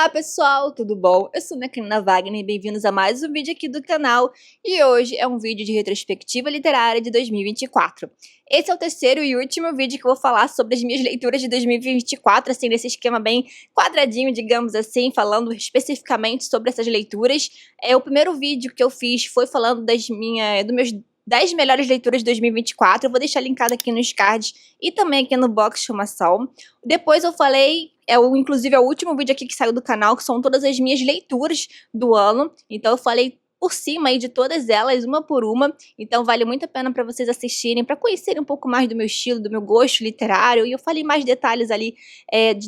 Olá pessoal, tudo bom? Eu sou a Karina Wagner e bem-vindos a mais um vídeo aqui do canal. E hoje é um vídeo de retrospectiva literária de 2024. Esse é o terceiro e último vídeo que eu vou falar sobre as minhas leituras de 2024, assim, nesse esquema bem quadradinho, digamos assim, falando especificamente sobre essas leituras. O primeiro vídeo que eu fiz foi falando dos meus 10 melhores leituras de 2024, eu vou deixar linkado aqui nos cards e também aqui no box de informação. Depois eu falei, inclusive é o último vídeo aqui que saiu do canal, que são todas as minhas leituras do ano. Então eu falei por cima aí de todas elas, uma por uma. Então vale muito a pena para vocês assistirem, para conhecerem um pouco mais do meu estilo, do meu gosto literário. E eu falei mais detalhes ali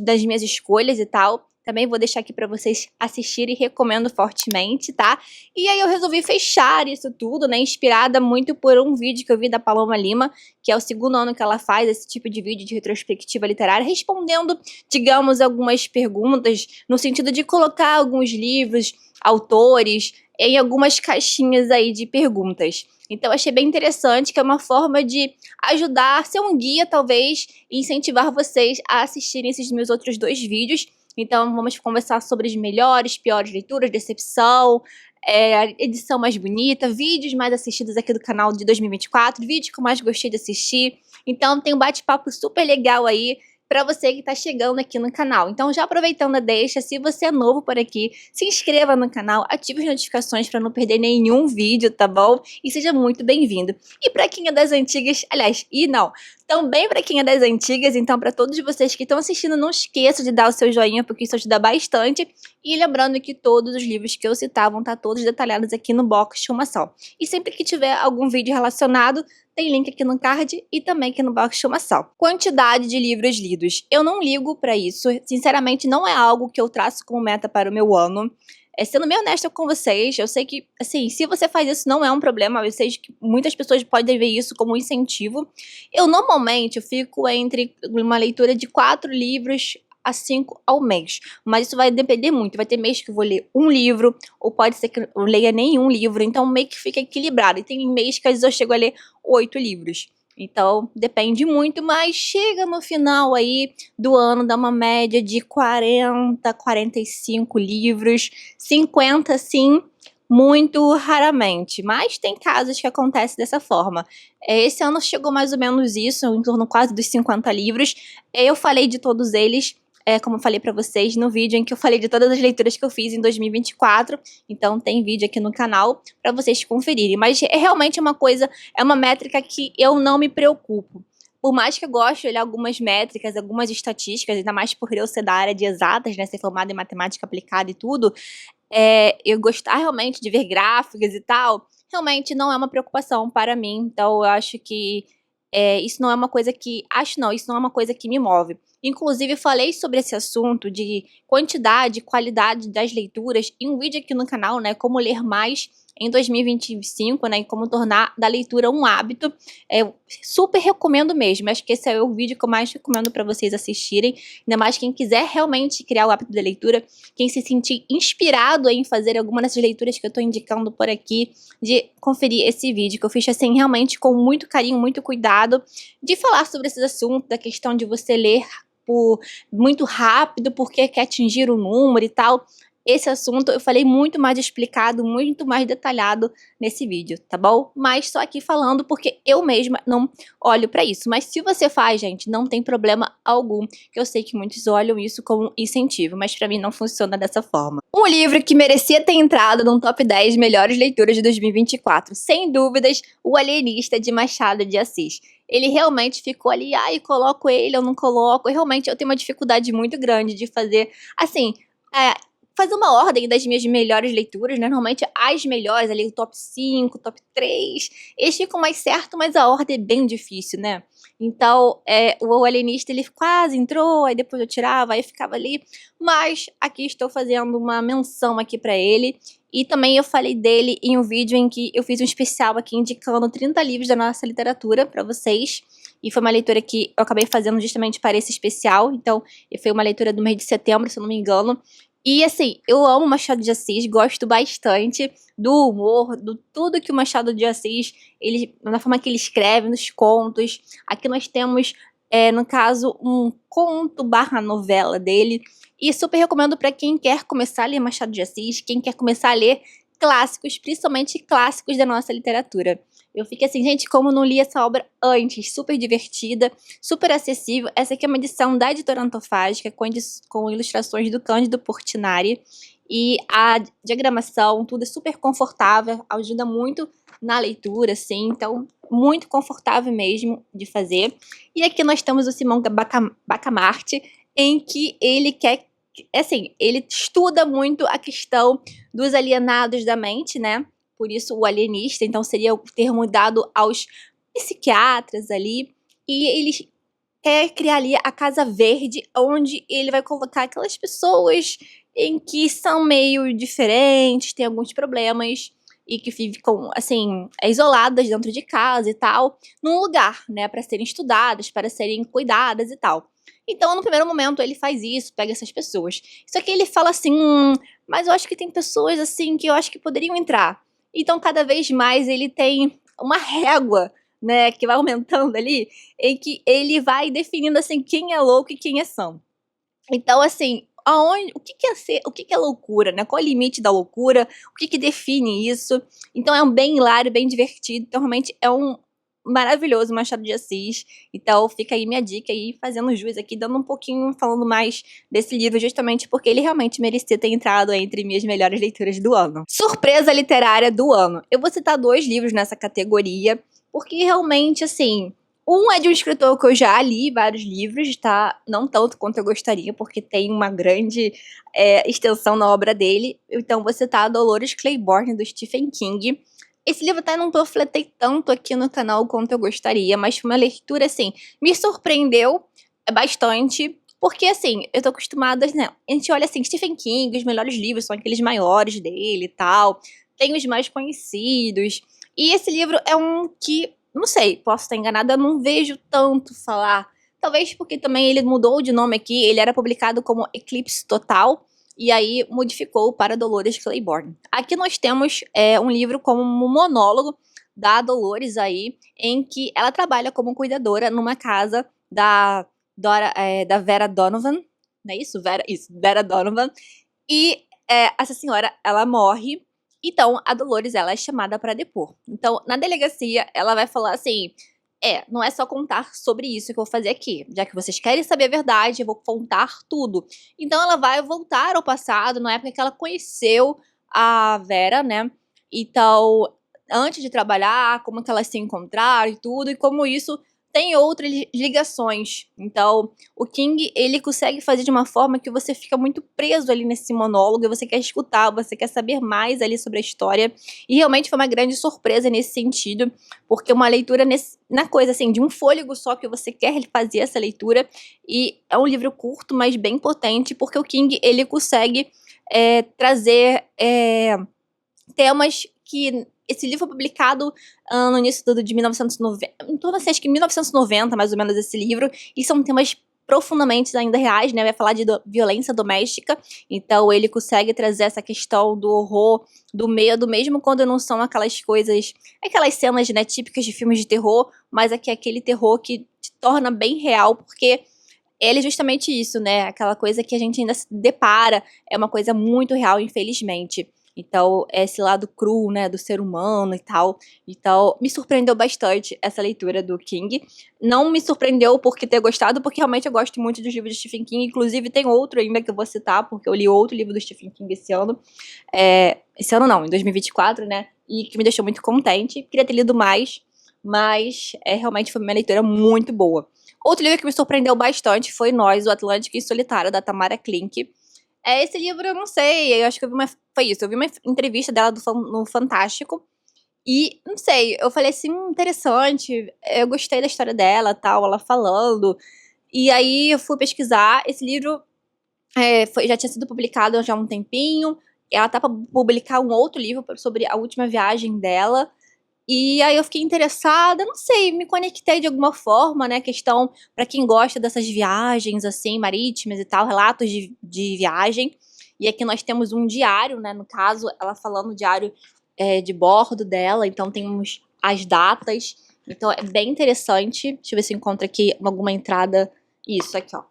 das minhas escolhas e tal. Também vou deixar aqui para vocês assistirem, recomendo fortemente, tá? E aí eu resolvi fechar isso tudo, né, inspirada muito por um vídeo que eu vi da Paloma Lima, que é o segundo ano que ela faz esse tipo de vídeo de retrospectiva literária, respondendo, digamos, algumas perguntas, no sentido de colocar alguns livros, autores, em algumas caixinhas aí de perguntas. Então eu achei bem interessante, que é uma forma de ajudar, ser um guia talvez, e incentivar vocês a assistirem esses meus outros dois vídeos. Então vamos conversar sobre as melhores, piores leituras, decepção, a edição mais bonita, vídeos mais assistidos aqui do canal de 2024, vídeos que eu mais gostei de assistir. Então tem um bate-papo super legal aí para você que está chegando aqui no canal. Então já aproveitando a deixa, se você é novo por aqui, se inscreva no canal, ative as notificações para não perder nenhum vídeo, tá bom? E seja muito bem-vindo. E para quem é das antigas, aliás, também para quem é das antigas, então para todos vocês que estão assistindo, não esqueça de dar o seu joinha, porque isso ajuda bastante. E lembrando que todos os livros que eu citar vão estar todos detalhados aqui no box de informação. E sempre que tiver algum vídeo relacionado, tem link aqui no card e também aqui no box de informação. Quantidade de livros lidos. Eu não ligo para isso, sinceramente não é algo que eu traço como meta para o meu ano. Sendo bem honesta com vocês, eu sei que, assim, se você faz isso não é um problema, eu sei que muitas pessoas podem ver isso como um incentivo. Eu, normalmente, fico entre uma leitura de 4 livros a 5 ao mês, mas isso vai depender muito, vai ter mês que eu vou ler um livro, ou pode ser que eu leia nenhum livro, então meio que fica equilibrado, e tem mês que às vezes eu chego a ler 8 livros. Então, depende muito, mas chega no final aí do ano, dá uma média de 40, 45 livros, 50 sim, muito raramente, mas tem casos que acontece dessa forma. Esse ano chegou mais ou menos isso, em torno quase dos 50 livros. Eu falei de todos eles, como eu falei pra vocês no vídeo em que eu falei de todas as leituras que eu fiz em 2024, então tem vídeo aqui no canal pra vocês conferirem, mas é realmente uma coisa, é uma métrica que eu não me preocupo. Por mais que eu goste de olhar algumas métricas, algumas estatísticas, ainda mais por eu ser da área de exatas, né, ser formada em matemática aplicada e tudo, eu gostar realmente de ver gráficos e tal, realmente não é uma preocupação para mim, então eu acho que isso não é uma coisa que... isso não é uma coisa que me move. Inclusive, falei sobre esse assunto de quantidade e qualidade das leituras em um vídeo aqui no canal, né? Como ler mais em 2025, né? E como tornar da leitura um hábito. Eu super recomendo mesmo. Acho que esse é o vídeo que eu mais recomendo para vocês assistirem. Ainda mais quem quiser realmente criar o hábito da leitura, quem se sentir inspirado em fazer alguma dessas leituras que eu tô indicando por aqui, de conferir esse vídeo, que eu fiz assim realmente com muito carinho, muito cuidado, de falar sobre esses assuntos, da questão de você ler muito rápido, porque quer atingir o número e tal. Esse assunto eu falei muito mais explicado, muito mais detalhado nesse vídeo, tá bom? Mas só aqui falando porque eu mesma não olho pra isso. Mas se você faz, gente, não tem problema algum, que eu sei que muitos olham isso como incentivo, mas pra mim não funciona dessa forma. Um livro que merecia ter entrado num top 10 melhores leituras de 2024, sem dúvidas, O Alienista, de Machado de Assis. Ele realmente ficou ali, coloco ele, eu não coloco. Realmente eu tenho uma dificuldade muito grande de fazer, assim, fazer uma ordem das minhas melhores leituras, né? Normalmente as melhores, ali o top 5, top 3, eles ficam mais certo, mas a ordem é bem difícil, né? Então, o Alienista, ele quase entrou, aí depois eu tirava, aí ficava ali. Mas aqui estou fazendo uma menção aqui pra ele. E também eu falei dele em um vídeo em que eu fiz um especial aqui indicando 30 livros da nossa literatura pra vocês. E foi uma leitura que eu acabei fazendo justamente para esse especial. Então, foi uma leitura do mês de setembro, se eu não me engano. E assim, eu amo Machado de Assis, gosto bastante do humor, do tudo que o Machado de Assis, da forma que ele escreve, nos contos. Aqui nós temos no caso, um conto barra novela dele. E super recomendo para quem quer começar a ler Machado de Assis, quem quer começar a ler clássicos, principalmente clássicos da nossa literatura. Eu fiquei assim, gente, como não li essa obra antes? Super divertida, super acessível. Essa aqui é uma edição da Editora Antofágica, com ilustrações do Cândido Portinari. E a diagramação, tudo é super confortável, ajuda muito na leitura, assim. Então, muito confortável mesmo de fazer. E aqui nós temos o Simão Bacamarte, em que ele quer... Assim, ele estuda muito a questão dos alienados da mente, né? Por isso o alienista, então seria o termo dado aos psiquiatras ali. E ele quer criar ali a Casa Verde, onde ele vai colocar aquelas pessoas em que são meio diferentes, têm alguns problemas e que ficam, assim, isoladas dentro de casa e tal, num lugar, né, para serem estudadas, para serem cuidadas e tal. Então, no primeiro momento, ele faz isso, pega essas pessoas. Só que ele fala assim, mas eu acho que tem pessoas, assim, que eu acho que poderiam entrar. Então, cada vez mais, ele tem uma régua, né, que vai aumentando ali, em que ele vai definindo, assim, quem é louco e quem é são. Então, assim, o que que é loucura, né? Qual é o limite da loucura? O que que define isso? Então, é um bem hilário, bem divertido. Então, realmente, é um maravilhoso Machado de Assis. Então, fica aí minha dica aí, fazendo jus aqui, dando um pouquinho, falando mais desse livro, justamente porque ele realmente merecia ter entrado entre minhas melhores leituras do ano. Surpresa literária do ano. Eu vou citar 2 livros nessa categoria, porque realmente, assim... Um é de um escritor que eu já li vários livros, tá? Não tanto quanto eu gostaria, porque tem uma grande extensão na obra dele. Então, vou citar a Dolores Claiborne, do Stephen King. Esse livro até não panfletei tanto aqui no canal quanto eu gostaria, mas foi uma leitura, assim, me surpreendeu bastante. Porque, assim, eu tô acostumada, né? A gente olha, assim, Stephen King, os melhores livros são aqueles maiores dele e tal. Tem os mais conhecidos. E esse livro é um que... Não sei, posso estar enganada, eu não vejo tanto falar. Talvez porque também ele mudou de nome aqui, ele era publicado como Eclipse Total, e aí modificou para Dolores Claiborne. Aqui nós temos um livro como um monólogo da Dolores aí, em que ela trabalha como cuidadora numa casa da Vera Donovan, não é isso? Vera Donovan. E essa senhora, ela morre. Então, a Dolores, ela é chamada para depor. Então, na delegacia, ela vai falar assim, não é só contar sobre isso que eu vou fazer aqui. Já que vocês querem saber a verdade, eu vou contar tudo. Então, ela vai voltar ao passado, na época que ela conheceu a Vera, né? Então, antes de trabalhar, como que elas se encontraram e tudo, e como isso tem outras ligações. Então, o King, ele consegue fazer de uma forma que você fica muito preso ali nesse monólogo, e você quer escutar, você quer saber mais ali sobre a história, e realmente foi uma grande surpresa nesse sentido, porque uma leitura na coisa, assim, de um fôlego só que você quer fazer essa leitura, e é um livro curto, mas bem potente, porque o King, ele consegue trazer temas que... Esse livro foi publicado no início de 1990, em torno assim, acho que 1990, mais ou menos, esse livro, e são temas profundamente ainda reais, né? Vai falar de violência doméstica, então ele consegue trazer essa questão do horror, do medo, mesmo quando não são aquelas coisas, aquelas cenas, né, típicas de filmes de terror, mas é aquele terror que te torna bem real, porque ele é justamente isso, né? Aquela coisa que a gente ainda se depara, é uma coisa muito real, infelizmente. Então, esse lado cru, né, do ser humano e tal. Então, me surpreendeu bastante essa leitura do King. Não me surpreendeu porque ter gostado, porque realmente eu gosto muito dos livros de Stephen King. Inclusive, tem outro ainda que eu vou citar, porque eu li outro livro do Stephen King esse ano. Esse ano não, em 2024, né? E que me deixou muito contente. Queria ter lido mais, mas realmente foi uma leitura muito boa. Outro livro que me surpreendeu bastante foi Nós, o Atlântico e Solitário, da Tamara Klink. Esse livro, eu não sei, eu acho que foi isso, eu vi uma entrevista dela no Fantástico, e, não sei, eu falei assim, interessante, eu gostei da história dela, tal, ela falando, e aí eu fui pesquisar, esse livro já tinha sido publicado já há um tempinho, ela tá pra publicar um outro livro sobre a última viagem dela, e aí eu fiquei interessada, não sei, me conectei de alguma forma, né, questão pra quem gosta dessas viagens, assim, marítimas e tal, relatos de viagem. E aqui nós temos um diário, né, no caso, ela falando o diário de bordo dela, então temos as datas. Então é bem interessante. Deixa eu ver se eu encontro aqui alguma entrada. Isso, aqui, ó.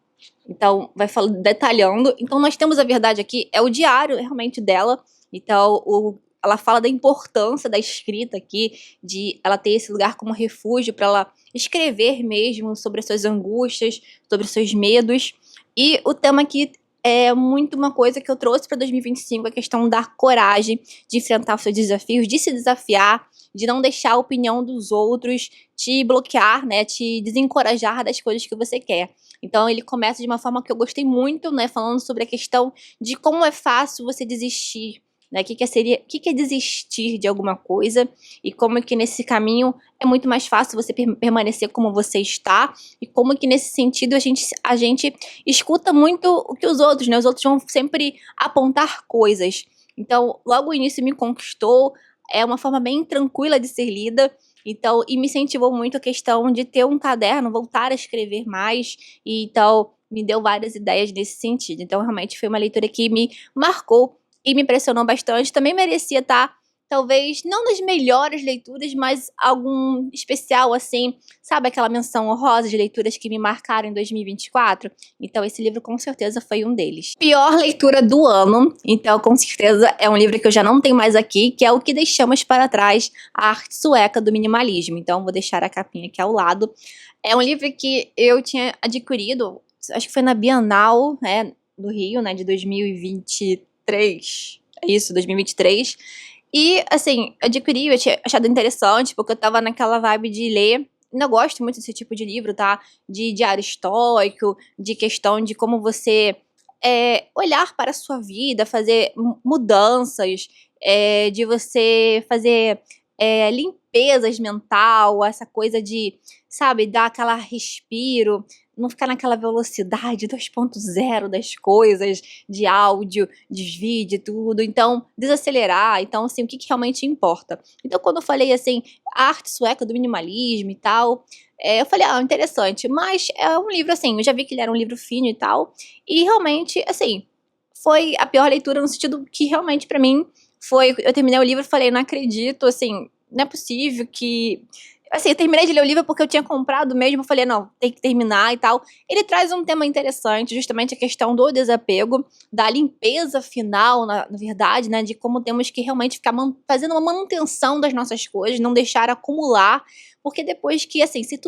Então, vai falando, detalhando. Então, nós temos a verdade aqui, é o diário realmente dela. Então, ela fala da importância da escrita aqui, de ela ter esse lugar como refúgio para ela escrever mesmo sobre as suas angústias, sobre os seus medos. E o tema aqui é muito uma coisa que eu trouxe para 2025, a questão da coragem de enfrentar os seus desafios, de se desafiar, de não deixar a opinião dos outros te bloquear, né, te desencorajar das coisas que você quer. Então ele começa de uma forma que eu gostei muito, né, falando sobre a questão de como é fácil você desistir, né, o que é desistir de alguma coisa e como que nesse caminho é muito mais fácil você permanecer como você está e como que nesse sentido a gente escuta muito o que os outros, né, os outros vão sempre apontar coisas. Então logo o início me conquistou, é uma forma bem tranquila de ser lida. Então, e me incentivou muito a questão de ter um caderno, voltar a escrever mais, e então me deu várias ideias nesse sentido. Então, realmente foi uma leitura que me marcou e me impressionou bastante. Também merecia estar, talvez, não nas melhores leituras, mas algum especial, assim, sabe aquela menção honrosa de leituras que me marcaram em 2024? Então, esse livro com certeza foi um deles. Pior leitura do ano, então, com certeza, é um livro que eu já não tenho mais aqui, que é O que Deixamos para Trás, a arte sueca do minimalismo. Então, vou deixar a capinha aqui ao lado. É um livro que eu tinha adquirido, acho que foi na Bienal, né, do Rio, né, de 2023. É isso, 2023. E, assim, adquiri, eu tinha achado interessante, porque eu tava naquela vibe de ler. Ainda gosto muito desse tipo de livro, tá? De diário estoico, de questão de como você olhar para a sua vida, fazer mudanças, de você fazer limpezas mental, essa coisa de, sabe, dar aquela respiro, não ficar naquela velocidade 2.0 das coisas, de áudio, de vídeo, tudo. Então, desacelerar. Então, assim, o que realmente importa. Então, quando eu falei, assim, a arte sueca do minimalismo e tal, eu falei, interessante. Mas é um livro, assim, eu já vi que ele era um livro fino e tal. E realmente, assim, foi a pior leitura no sentido que realmente pra mim foi... Eu terminei o livro e falei, não acredito, assim, não é possível que... Assim, eu terminei de ler o livro porque eu tinha comprado mesmo, eu falei, não, tem que terminar e tal. Ele traz um tema interessante, justamente a questão do desapego, da limpeza final, na verdade, né, de como temos que realmente ficar fazendo uma manutenção das nossas coisas, não deixar acumular, porque depois que, assim, se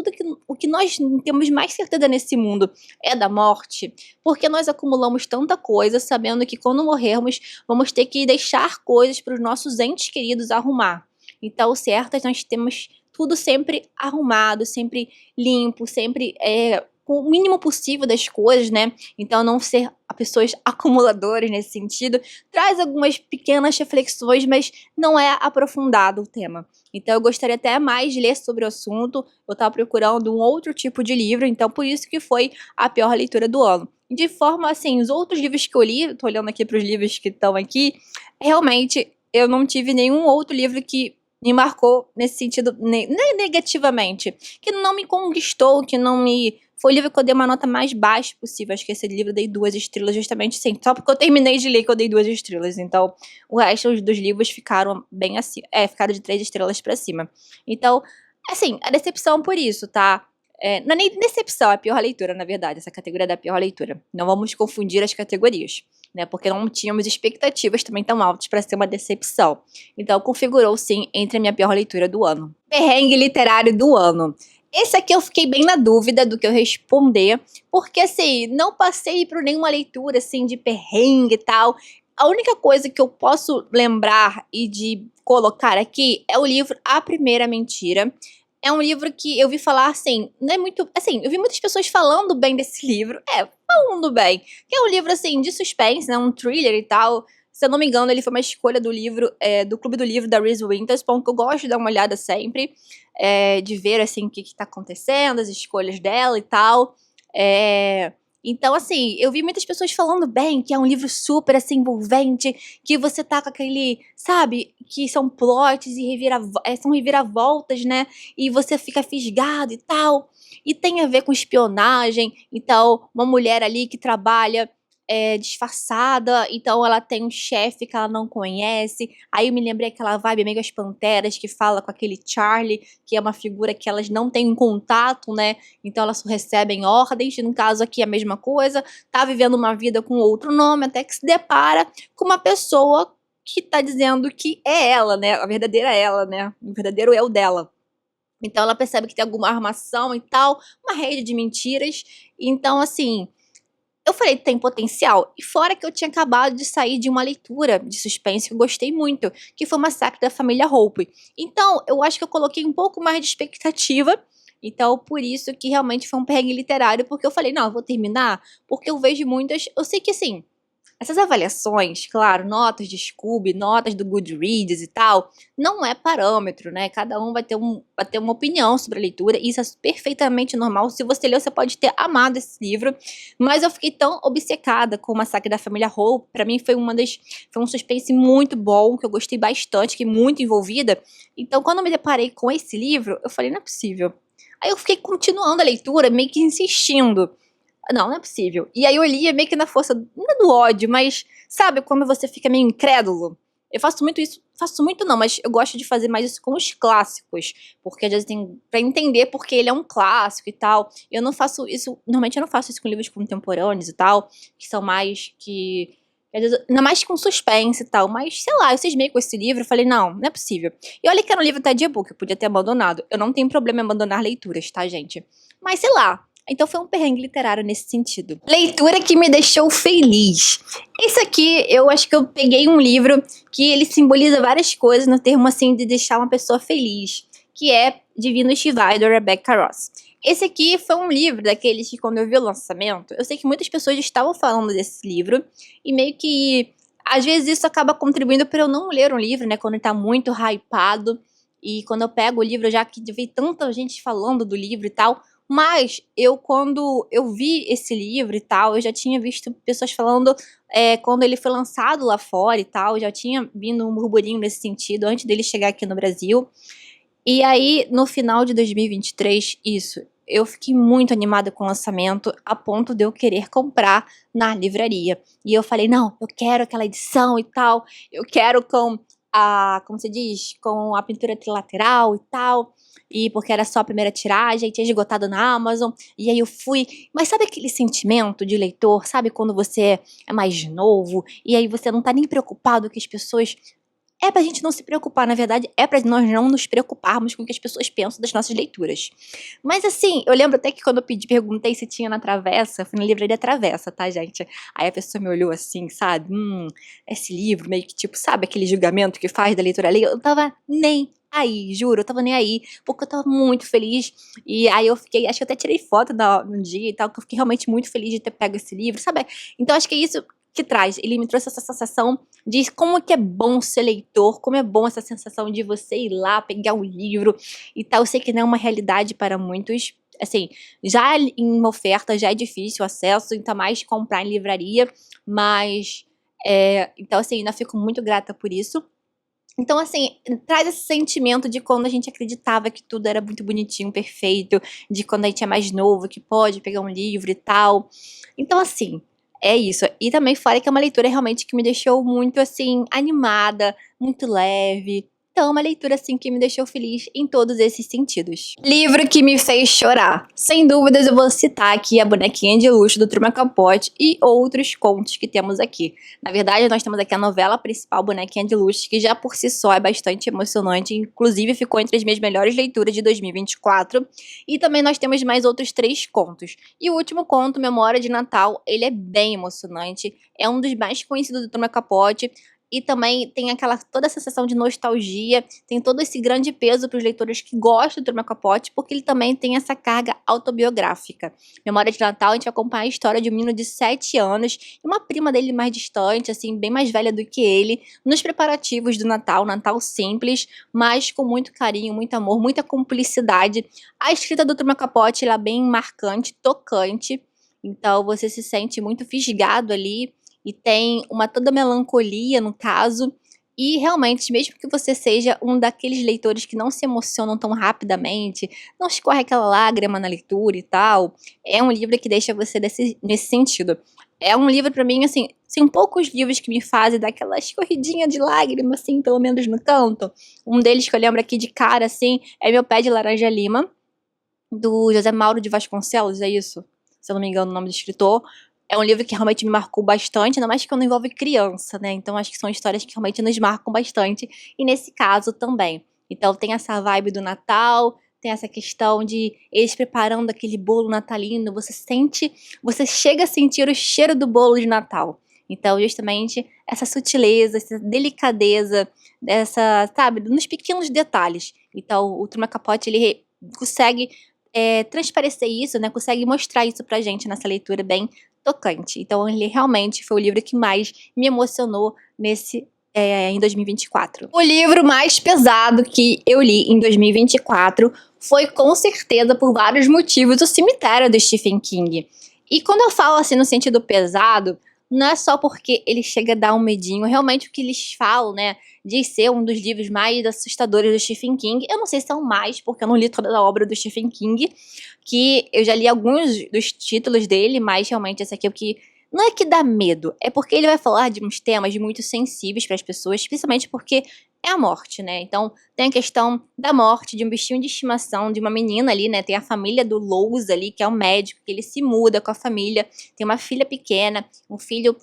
o que nós temos mais certeza nesse mundo é da morte, porque nós acumulamos tanta coisa, sabendo que quando morrermos, vamos ter que deixar coisas para os nossos entes queridos arrumar. Então, o certo é que nós temos tudo sempre arrumado, sempre limpo, sempre com o mínimo possível das coisas, né? Então, não ser pessoas acumuladoras nesse sentido. Traz algumas pequenas reflexões, mas não é aprofundado o tema. Então, eu gostaria até mais de ler sobre o assunto. Eu estava procurando um outro tipo de livro, então por isso que foi a pior leitura do ano. De forma assim, os outros livros que eu li, tô olhando aqui para os livros que estão aqui, realmente eu não tive nenhum outro livro que me marcou nesse sentido, nem negativamente, que não me conquistou, que não me... Foi o livro que eu dei uma nota mais baixa possível. Acho que esse livro eu dei 2 estrelas justamente sim, só porque eu terminei de ler que eu dei 2 estrelas. Então, o resto dos livros ficaram bem assim, ficaram de 3 estrelas pra cima. Então, assim, a decepção por isso, tá? Não é nem decepção, é a pior leitura, na verdade, essa categoria da pior leitura. Não vamos confundir as categorias, né? Porque não tínhamos expectativas também tão altas para ser uma decepção. Então, configurou sim entre a minha pior leitura do ano. Perrengue literário do ano. Esse aqui eu fiquei bem na dúvida do que eu responder, porque assim, não passei por nenhuma leitura assim de perrengue e tal. A única coisa que eu posso lembrar e de colocar aqui é o livro A Primeira Mentira. É um livro que eu vi falar, assim, não é muito... Assim, eu vi muitas pessoas falando bem desse livro. Falando bem. Que é um livro, assim, de suspense, né? Um thriller e tal. Se eu não me engano, ele foi uma escolha do livro, do Clube do Livro da Reese Witherspoon, que eu gosto de dar uma olhada sempre. De ver, assim, o que tá acontecendo, as escolhas dela e tal. Então, assim, eu vi muitas pessoas falando bem, que é um livro super, assim, envolvente, que você tá com aquele, sabe, que são plots e são reviravoltas, né, e você fica fisgado e tal, e tem a ver com espionagem. Então, uma mulher ali que trabalha disfarçada, então ela tem um chefe que ela não conhece. Aí eu me lembrei aquela vibe meio as Panteras, que fala com aquele Charlie, que é uma figura que elas não têm um contato, né? Então elas só recebem ordens, no caso aqui é a mesma coisa, tá vivendo uma vida com outro nome, até que se depara com uma pessoa que tá dizendo que é ela, né? A verdadeira ela, né? O verdadeiro eu dela. Então ela percebe que tem alguma armação e tal, uma rede de mentiras. Então, assim, eu falei, tem potencial. E fora que eu tinha acabado de sair de uma leitura de suspense que eu gostei muito, que foi o Massacre da Família Hope. Então, eu acho que eu coloquei um pouco mais de expectativa. Então, por isso que realmente foi um perrengue literário, porque eu falei, não, eu vou terminar, porque eu vejo muitas. Eu sei que assim. Essas avaliações, claro, notas de Scooby, notas do Goodreads e tal, não é parâmetro, né? Cada um vai ter uma opinião sobre a leitura, e isso é perfeitamente normal. Se você leu, você pode ter amado esse livro, mas eu fiquei tão obcecada com o Massacre da Família Hope. Pra mim foi um suspense muito bom, que eu gostei bastante, fiquei muito envolvida. Então, quando eu me deparei com esse livro, eu falei, não é possível. Aí eu fiquei continuando a leitura, meio que insistindo. Não, não é possível. E aí eu lia meio que na força, não é do ódio, mas sabe quando você fica meio incrédulo? Eu faço muito isso, faço muito não, mas eu gosto de fazer mais isso com os clássicos, porque às vezes tem pra entender porque ele é um clássico e tal. Eu não faço isso, normalmente eu não faço isso com livros contemporâneos e tal, que são mais que às vezes, ainda mais com suspense e tal, mas sei lá, eu cismei com esse livro, eu falei, não, não é possível. E olha que era um livro até de e-book, eu podia ter abandonado. Eu não tenho problema em abandonar leituras, tá, gente? Mas sei lá, então foi um perrengue literário nesse sentido. Leitura que me deixou feliz. Esse aqui, eu acho que eu peguei um livro que ele simboliza várias coisas no termo assim de deixar uma pessoa feliz, que é Divino Chivai, da Rebecca Ross. Esse aqui foi um livro daqueles que quando eu vi o lançamento, eu sei que muitas pessoas estavam falando desse livro e meio que às vezes isso acaba contribuindo para eu não ler um livro, né, quando ele tá muito hypado. E quando eu pego o livro, já que vi tanta gente falando do livro e tal, mas quando eu vi esse livro e tal, eu já tinha visto pessoas falando quando ele foi lançado lá fora e tal, já tinha vindo um burburinho nesse sentido antes dele chegar aqui no Brasil. E aí, no final de 2023, eu fiquei muito animada com o lançamento, a ponto de eu querer comprar na livraria. E eu falei, não, eu quero aquela edição e tal, eu quero com como se diz, com a pintura trilateral e tal, e porque era só a primeira tiragem, tinha esgotado na Amazon, e aí eu fui, mas sabe aquele sentimento de leitor, sabe quando você é mais novo, e aí você não tá nem preocupado que as pessoas é pra gente não se preocupar, na verdade, é pra nós não nos preocuparmos com o que as pessoas pensam das nossas leituras. Mas assim, eu lembro até que quando eu perguntei se tinha na Travessa, fui na livraria Travessa, tá, gente? Aí a pessoa me olhou assim, sabe? Esse livro, meio que tipo, sabe aquele julgamento que faz da leitura ali? Eu tava nem aí, juro, eu tava nem aí, porque eu tava muito feliz. E aí eu fiquei, acho que eu até tirei foto no dia e tal, que eu fiquei realmente muito feliz de ter pego esse livro, sabe? Então acho que é isso que traz, ele me trouxe essa sensação de como que é bom ser leitor, como é bom essa sensação de você ir lá, pegar o livro e tal. Eu sei que não é uma realidade para muitos, assim, já em oferta já é difícil o acesso, ainda mais comprar em livraria, mas, então assim, ainda fico muito grata por isso. Então, assim, traz esse sentimento de quando a gente acreditava que tudo era muito bonitinho, perfeito, de quando a gente é mais novo, que pode pegar um livro e tal. Então, assim, é isso. E também fora que é uma leitura realmente que me deixou muito, assim, animada, muito leve. Então, é uma leitura, assim, que me deixou feliz em todos esses sentidos. Livro que me fez chorar. Sem dúvidas, eu vou citar aqui A Bonequinha de Luxo, do Truman Capote, e outros contos que temos aqui. Na verdade, nós temos aqui a novela principal, Bonequinha de Luxo, que já por si só é bastante emocionante, inclusive ficou entre as minhas melhores leituras de 2024. E também nós temos mais outros 3 contos. E o último conto, Memória de Natal, ele é bem emocionante, é um dos mais conhecidos do Truman Capote, e também tem toda a sensação de nostalgia, tem todo esse grande peso para os leitores que gostam do Truman Capote, porque ele também tem essa carga autobiográfica. Memória de Natal, a gente vai acompanhar a história de um menino de 7 anos e uma prima dele mais distante, assim, bem mais velha do que ele, nos preparativos do Natal, Natal simples, mas com muito carinho, muito amor, muita cumplicidade. A escrita do Truman Capote, ela é bem marcante, tocante, então você se sente muito fisgado ali, e tem toda melancolia no caso, e realmente, mesmo que você seja um daqueles leitores que não se emocionam tão rapidamente, não escorre aquela lágrima na leitura e tal, é um livro que deixa você nesse sentido. É um livro pra mim, assim, são poucos livros que me fazem dar aquela escorridinha de lágrima, assim, pelo menos no canto. Um deles que eu lembro aqui de cara, assim, é Meu Pé de Laranja Lima, do José Mauro de Vasconcelos, é isso? Se eu não me engano o nome do escritor. É um livro que realmente me marcou bastante, ainda mais que quando envolve criança, né? Então acho que são histórias que realmente nos marcam bastante, e nesse caso também. Então tem essa vibe do Natal, tem essa questão de eles preparando aquele bolo natalino, você chega a sentir o cheiro do bolo de Natal. Então, justamente, essa sutileza, essa delicadeza, sabe, nos pequenos detalhes. Então, o Truman Capote, ele consegue transparecer isso, né? Consegue mostrar isso pra gente nessa leitura bem tocante. Então, ele realmente foi o livro que mais me emocionou em 2024. O livro mais pesado que eu li em 2024 foi, com certeza, por vários motivos, O Cemitério, do Stephen King. E quando eu falo assim no sentido pesado, não é só porque ele chega a dar um medinho, realmente o que eles falam, né, de ser um dos livros mais assustadores do Stephen King. Eu não sei se são mais, porque eu não li toda a obra do Stephen King, que eu já li alguns dos títulos dele, mas realmente esse aqui é o que não é que dá medo, é porque ele vai falar de uns temas muito sensíveis para as pessoas, principalmente porque é a morte, né? Então, tem a questão da morte de um bichinho de estimação, de uma menina ali, né? Tem a família do Lois ali, que é um médico, que ele se muda com a família, tem uma filha pequena, um filho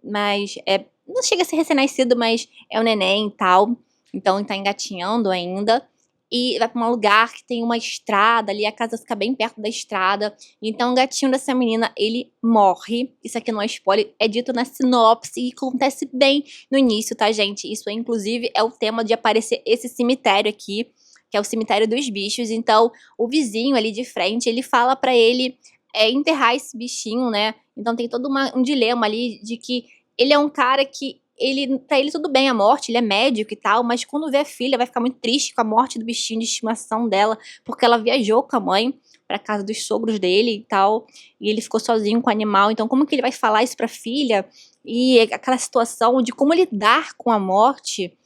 não chega a ser recém-nascido, mas é um neném e tal, então ele tá engatinhando ainda. E vai pra um lugar que tem uma estrada ali, a casa fica bem perto da estrada. Então o gatinho dessa menina, ele morre. Isso aqui não é spoiler, é dito na sinopse e acontece bem no início, tá, gente? Isso, inclusive, é o tema de aparecer esse cemitério aqui, que é o cemitério dos bichos. Então, o vizinho ali de frente, ele fala pra ele enterrar esse bichinho, né? Então tem todo um dilema ali de que ele é um cara que pra ele tudo bem a morte, ele é médico e tal, mas quando vê a filha vai ficar muito triste com a morte do bichinho de estimação dela, porque ela viajou com a mãe pra casa dos sogros dele e tal, e ele ficou sozinho com o animal. Então como que ele vai falar isso pra filha? E aquela situação de como lidar com a morte.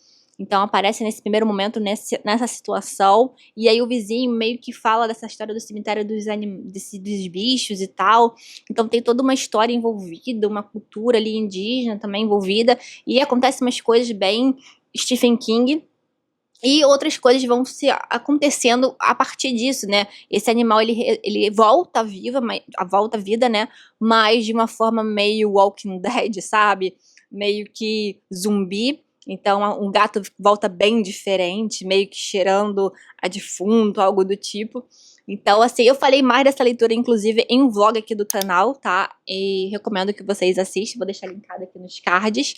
Então aparece nesse primeiro momento nessa situação, e aí o vizinho meio que fala dessa história do cemitério dos bichos e tal. Então tem toda uma história envolvida, uma cultura ali indígena também envolvida, e acontecem umas coisas bem Stephen King, e outras coisas vão se acontecendo a partir disso, né? Esse animal, ele volta à vida, né? Mas de uma forma meio Walking Dead, sabe? Meio que zumbi. Então, um gato volta bem diferente, meio que cheirando a defunto, algo do tipo. Então, assim, eu falei mais dessa leitura, inclusive, em um vlog aqui do canal, tá? E recomendo que vocês assistam, vou deixar linkado aqui nos cards.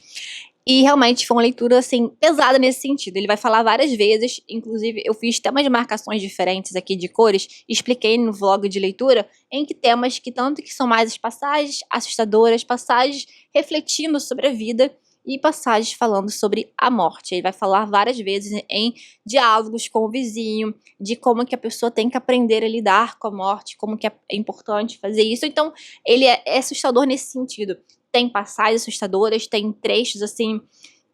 E realmente foi uma leitura, assim, pesada nesse sentido. Ele vai falar várias vezes, inclusive eu fiz temas de marcações diferentes aqui de cores, expliquei no vlog de leitura em que temas que tanto que são mais as passagens assustadoras, passagens refletindo sobre a vida e passagens falando sobre a morte. Ele vai falar várias vezes em diálogos com o vizinho, de como que a pessoa tem que aprender a lidar com a morte, como que é importante fazer isso. Então, ele é assustador nesse sentido. Tem passagens assustadoras, tem trechos, assim,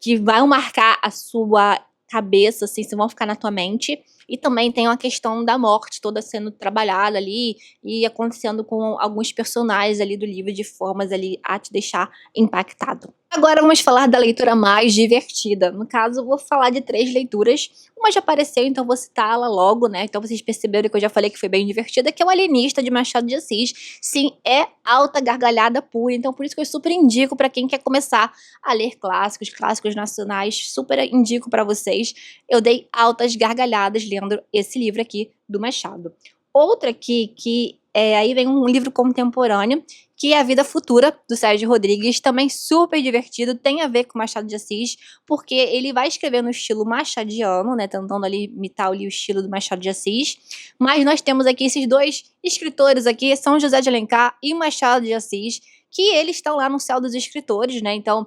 que vão marcar a sua cabeça, assim, vão ficar na tua mente. E também tem uma questão da morte toda sendo trabalhada ali e acontecendo com alguns personagens ali do livro de formas ali a te deixar impactado. Agora vamos falar da leitura mais divertida. No caso, eu vou falar de 3 leituras. Uma já apareceu, então vou citá-la logo, né? Então vocês perceberam que eu já falei que foi bem divertida, que é O Alienista, de Machado de Assis. Sim, é alta gargalhada pura, então por isso que eu super indico para quem quer começar a ler clássicos nacionais, super indico para vocês. Eu dei altas gargalhadas lendo esse livro aqui do Machado. Outra aqui, aí vem um livro contemporâneo, que é A Vida Futura, do Sérgio Rodrigues, também super divertido, tem a ver com Machado de Assis, porque ele vai escrever no estilo machadiano, né, tentando ali imitar ali o estilo do Machado de Assis, mas nós temos aqui esses 2 escritores aqui, São José de Alencar e Machado de Assis, que eles estão lá no céu dos escritores, né, então,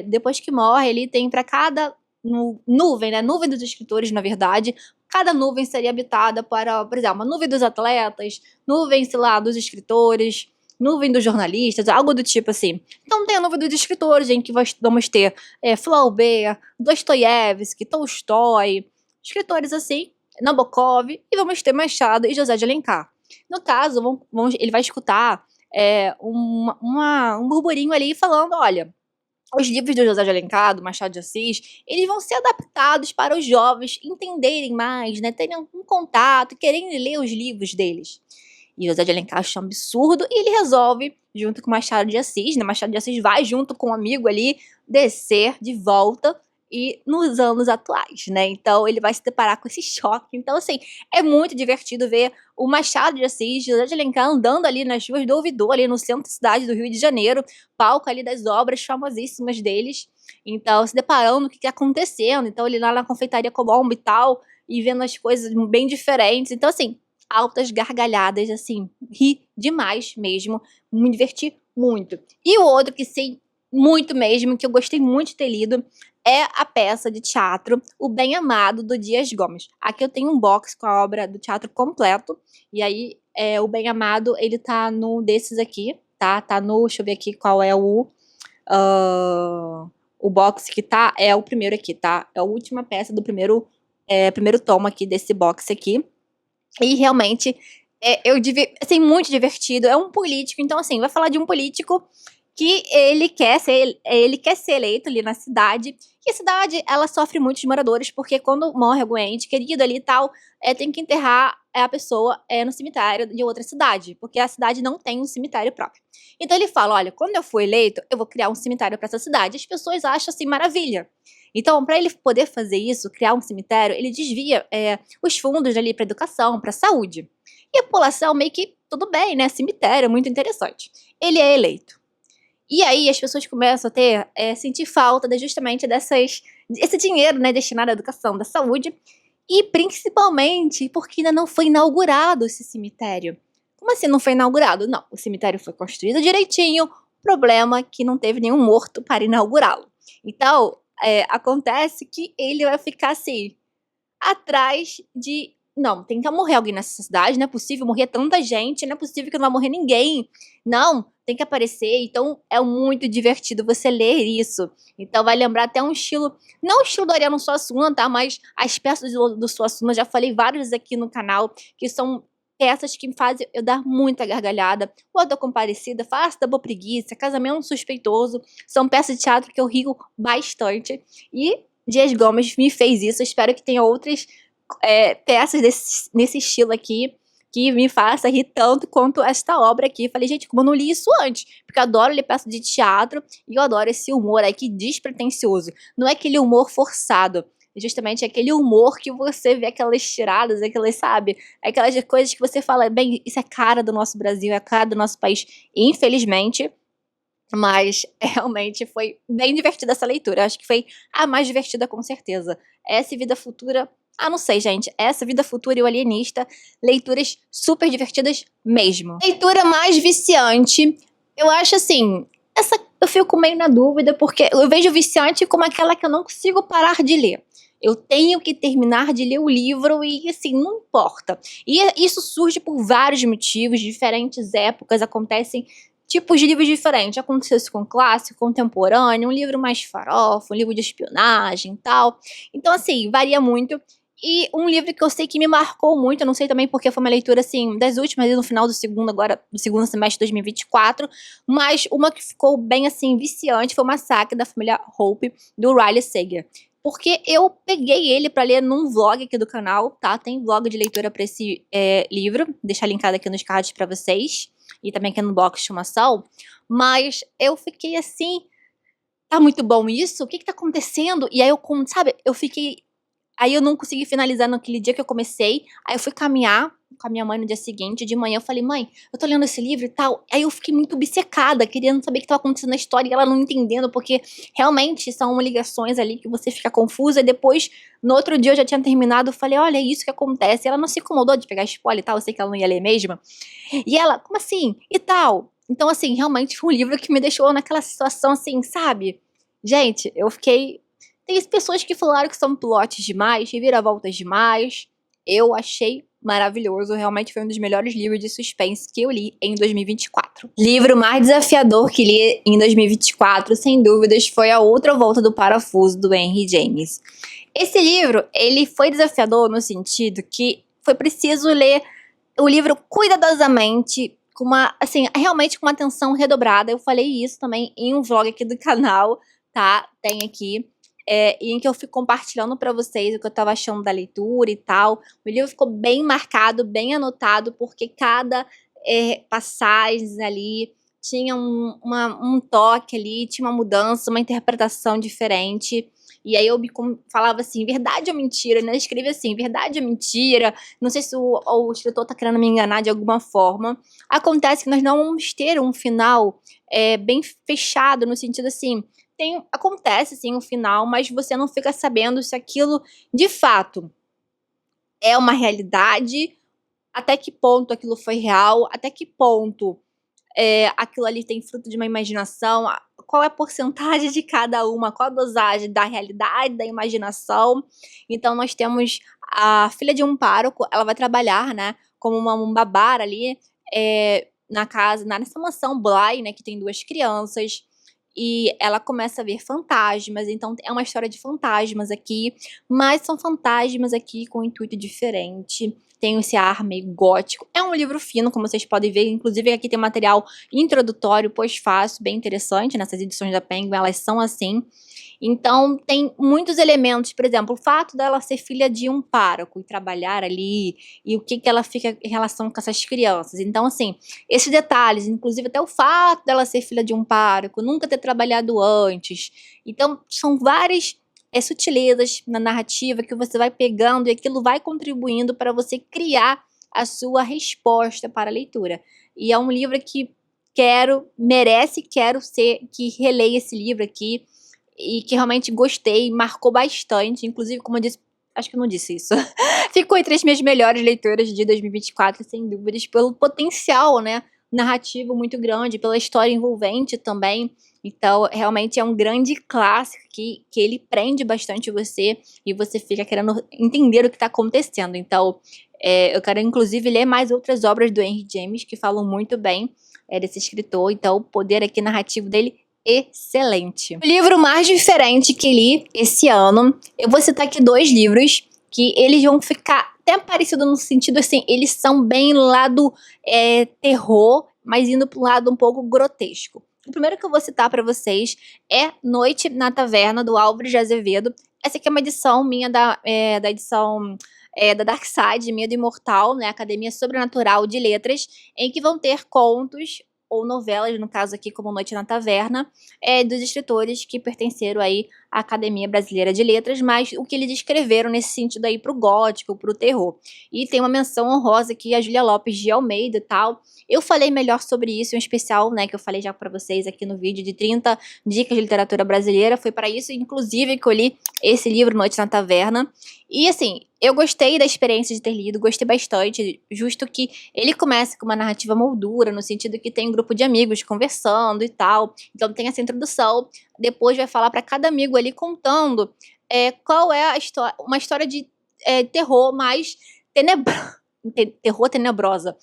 depois que morre, ele tem para cada nuvem, né, nuvem dos escritores, na verdade, cada nuvem seria habitada para, por exemplo, a nuvem dos atletas, nuvem, sei lá, dos escritores, nuvem dos jornalistas, algo do tipo assim. Então tem a nuvem dos escritores, em que vamos ter Flaubert, Dostoiévski, Tolstói, escritores assim, Nabokov, e vamos ter Machado e José de Alencar. No caso, ele vai escutar um burburinho ali falando, olha, os livros do José de Alencar, do Machado de Assis, eles vão ser adaptados para os jovens entenderem mais, né, terem um contato, quererem ler os livros deles. E José de Alencar acha um absurdo e ele resolve, junto com Machado de Assis, né, Machado de Assis vai junto com um amigo ali, descer de volta e nos anos atuais, né? Então ele vai se deparar com esse choque. Então, assim, é muito divertido ver o Machado de Assis, José de Alencar andando ali nas ruas do Ouvidor, ali no centro da cidade do Rio de Janeiro, palco ali das obras famosíssimas deles. Então, se deparando com o que está acontecendo. Então, ele lá na confeitaria Colombo e tal, e vendo as coisas bem diferentes. Então, assim, altas gargalhadas, assim, ri demais mesmo, me diverti muito. E o outro que sei muito mesmo, que eu gostei muito de ter lido, é a peça de teatro O Bem Amado, do Dias Gomes. Aqui eu tenho um box com a obra do teatro completo, e aí O Bem Amado, ele tá no desses aqui, tá? Tá no, deixa eu ver aqui qual é o box que tá, é o primeiro aqui, tá? É a última peça do primeiro tomo aqui desse box aqui. E realmente, assim, muito divertido. É um político, então assim, vai falar de um político que ele quer ser eleito ali na cidade. E a cidade, ela sofre muitos moradores, porque quando morre algum ente querido ali e tal, tem que enterrar a pessoa no cemitério de outra cidade, porque a cidade não tem um cemitério próprio. Então ele fala, olha, quando eu for eleito, eu vou criar um cemitério para essa cidade. As pessoas acham assim, maravilha. Então, para ele poder fazer isso, criar um cemitério, ele desvia os fundos ali para educação, para saúde. E a população meio que, tudo bem, né? Cemitério, muito interessante. Ele é eleito. E aí as pessoas começam a sentir falta justamente esse dinheiro, né, destinado à educação, da saúde, e principalmente porque ainda não foi inaugurado esse cemitério. Como assim não foi inaugurado? Não, o cemitério foi construído direitinho, o problema é que não teve nenhum morto para inaugurá-lo. Então, acontece que ele vai ficar assim, atrás de... Não, tem que morrer alguém nessa cidade, não é possível morrer tanta gente, não é possível que não vai morrer ninguém. Não, tem que aparecer, então é muito divertido você ler isso. Então vai lembrar até um estilo, não o estilo do Ariano Suassuna, tá? Mas as peças do Suassuna, já falei várias aqui no canal, que são peças que me fazem eu dar muita gargalhada. O Auto da Comparecida, Face da Boa Preguiça, Casamento Suspeitoso, são peças de teatro que eu rio bastante. E Dias Gomes me fez isso, eu espero que tenha outras peças nesse estilo aqui que me faça rir tanto quanto esta obra aqui. Falei, gente, como eu não li isso antes? Porque eu adoro ler peça de teatro e eu adoro esse humor aqui despretensioso. Não é aquele humor forçado. É justamente aquele humor que você vê aquelas tiradas, aquelas, sabe? Aquelas coisas que você fala, bem, isso é cara do nosso Brasil, é cara do nosso país, infelizmente. Mas realmente foi bem divertida essa leitura. Acho que foi a mais divertida, com certeza. Essa e Vida Futura... Ah, não sei, gente. Essa, Vida Futura e O Alienista, leituras super divertidas mesmo. Leitura mais viciante, eu acho assim... Essa eu fico meio na dúvida, porque eu vejo viciante como aquela que eu não consigo parar de ler. Eu tenho que terminar de ler o livro e, assim, não importa. E isso surge por vários motivos, diferentes épocas, acontecem tipos de livros diferentes. Aconteceu isso com clássico, contemporâneo, um livro mais farofa, um livro de espionagem e tal. Então, assim, varia muito. E um livro que eu sei que me marcou muito, eu não sei também porque foi uma leitura, assim, das últimas, no final do segundo semestre de 2024, mas uma que ficou bem, assim, viciante foi o Massacre da Família Hope, do Riley Sager. Porque eu peguei ele pra ler num vlog aqui do canal, tá? Tem vlog de leitura pra esse livro, vou deixar linkado aqui nos cards pra vocês, e também aqui no box de estimação. Mas eu fiquei assim, tá muito bom isso? O que tá acontecendo? E aí sabe, aí eu não consegui finalizar naquele dia que eu comecei. Aí eu fui caminhar com a minha mãe no dia seguinte. De manhã eu falei, mãe, eu tô lendo esse livro e tal. Aí eu fiquei muito obcecada, querendo saber o que tava acontecendo na história. E ela não entendendo, porque realmente são ligações ali que você fica confusa. E depois, no outro dia eu já tinha terminado. Eu falei, olha, é isso que acontece. E ela não se incomodou de pegar spoiler e tal. Eu sei que ela não ia ler mesmo. E ela, como assim? E tal. Então, assim, realmente foi um livro que me deixou naquela situação assim, sabe? Gente, eu fiquei... Tem pessoas que falaram que são plots demais, reviravoltas demais. Eu achei maravilhoso, realmente foi um dos melhores livros de suspense que eu li em 2024. Livro mais desafiador que li em 2024, sem dúvidas, foi A Outra Volta do Parafuso, do Henry James. Esse livro, ele foi desafiador no sentido que foi preciso ler o livro cuidadosamente, assim, realmente com uma atenção redobrada. Eu falei isso também em um vlog aqui do canal, tá? Tem aqui. Em que eu fico compartilhando pra vocês o que eu tava achando da leitura e tal. O livro ficou bem marcado, bem anotado, porque cada passagem ali tinha um toque ali, tinha uma mudança, uma interpretação diferente. E aí eu falava assim, verdade ou mentira, né? Escreve assim, verdade ou mentira. Não sei se o escritor tá querendo me enganar de alguma forma. Acontece que nós não vamos ter um final bem fechado, no sentido assim, acontece sim um final, mas você não fica sabendo se aquilo de fato é uma realidade, até que ponto aquilo foi real, até que ponto aquilo ali tem fruto de uma imaginação, qual é a porcentagem de cada uma, qual a dosagem da realidade, da imaginação. Então nós temos a filha de um pároco, ela vai trabalhar, né, como um babá ali, na casa, nessa mansão Bly, né, que tem 2 crianças, e ela começa a ver fantasmas. Então é uma história de fantasmas aqui, mas são fantasmas aqui com um intuito diferente. Tem esse ar meio gótico. É um livro fino, como vocês podem ver. Inclusive aqui tem material introdutório, pós-fácil, bem interessante. Nessas edições da Penguin, elas são assim. Então tem muitos elementos, por exemplo, o fato dela ser filha de um pároco e trabalhar ali, e o que ela fica em relação com essas crianças. Então assim, esses detalhes, inclusive até o fato dela ser filha de um pároco, nunca ter trabalhado antes. Então são várias sutilezas na narrativa que você vai pegando e aquilo vai contribuindo para você criar a sua resposta para a leitura. E é um livro que quero que releia esse livro aqui, e que realmente gostei, marcou bastante. Inclusive, como eu disse, acho que eu não disse isso, ficou entre as minhas melhores leituras de 2024, sem dúvidas, pelo potencial, né, narrativo muito grande, pela história envolvente também. Então, realmente é um grande clássico que ele prende bastante você e você fica querendo entender o que está acontecendo. Então, eu quero inclusive ler mais outras obras do Henry James que falam muito bem desse escritor. Então, o poder aqui narrativo dele excelente. O livro mais diferente que li esse ano, eu vou citar aqui 2 livros que eles vão ficar até parecido no sentido assim, eles são bem lado terror, mas indo para um lado um pouco grotesco. O primeiro que eu vou citar para vocês é Noite na Taverna, do Álvares de Azevedo. Essa aqui é uma edição minha da edição da Dark Side, minha do Imortal, né, Academia Sobrenatural de Letras, em que vão ter contos ou novelas, no caso aqui como Noite na Taverna, dos escritores que pertenceram aí à Academia Brasileira de Letras, mas o que eles escreveram nesse sentido aí pro gótico, pro terror. E tem uma menção honrosa aqui a Júlia Lopes de Almeida e tal. Eu falei melhor sobre isso em um especial, né, que eu falei já pra vocês aqui no vídeo de 30 dicas de literatura brasileira. Foi para isso, inclusive, que eu li esse livro, Noite na Taverna. E assim, eu gostei da experiência de ter lido, gostei bastante, justo que ele começa com uma narrativa moldura, no sentido que tem um grupo de amigos conversando e tal. Então tem essa introdução, depois vai falar para cada amigo ali contando qual é a história, uma história de terror mais terror tenebrosa.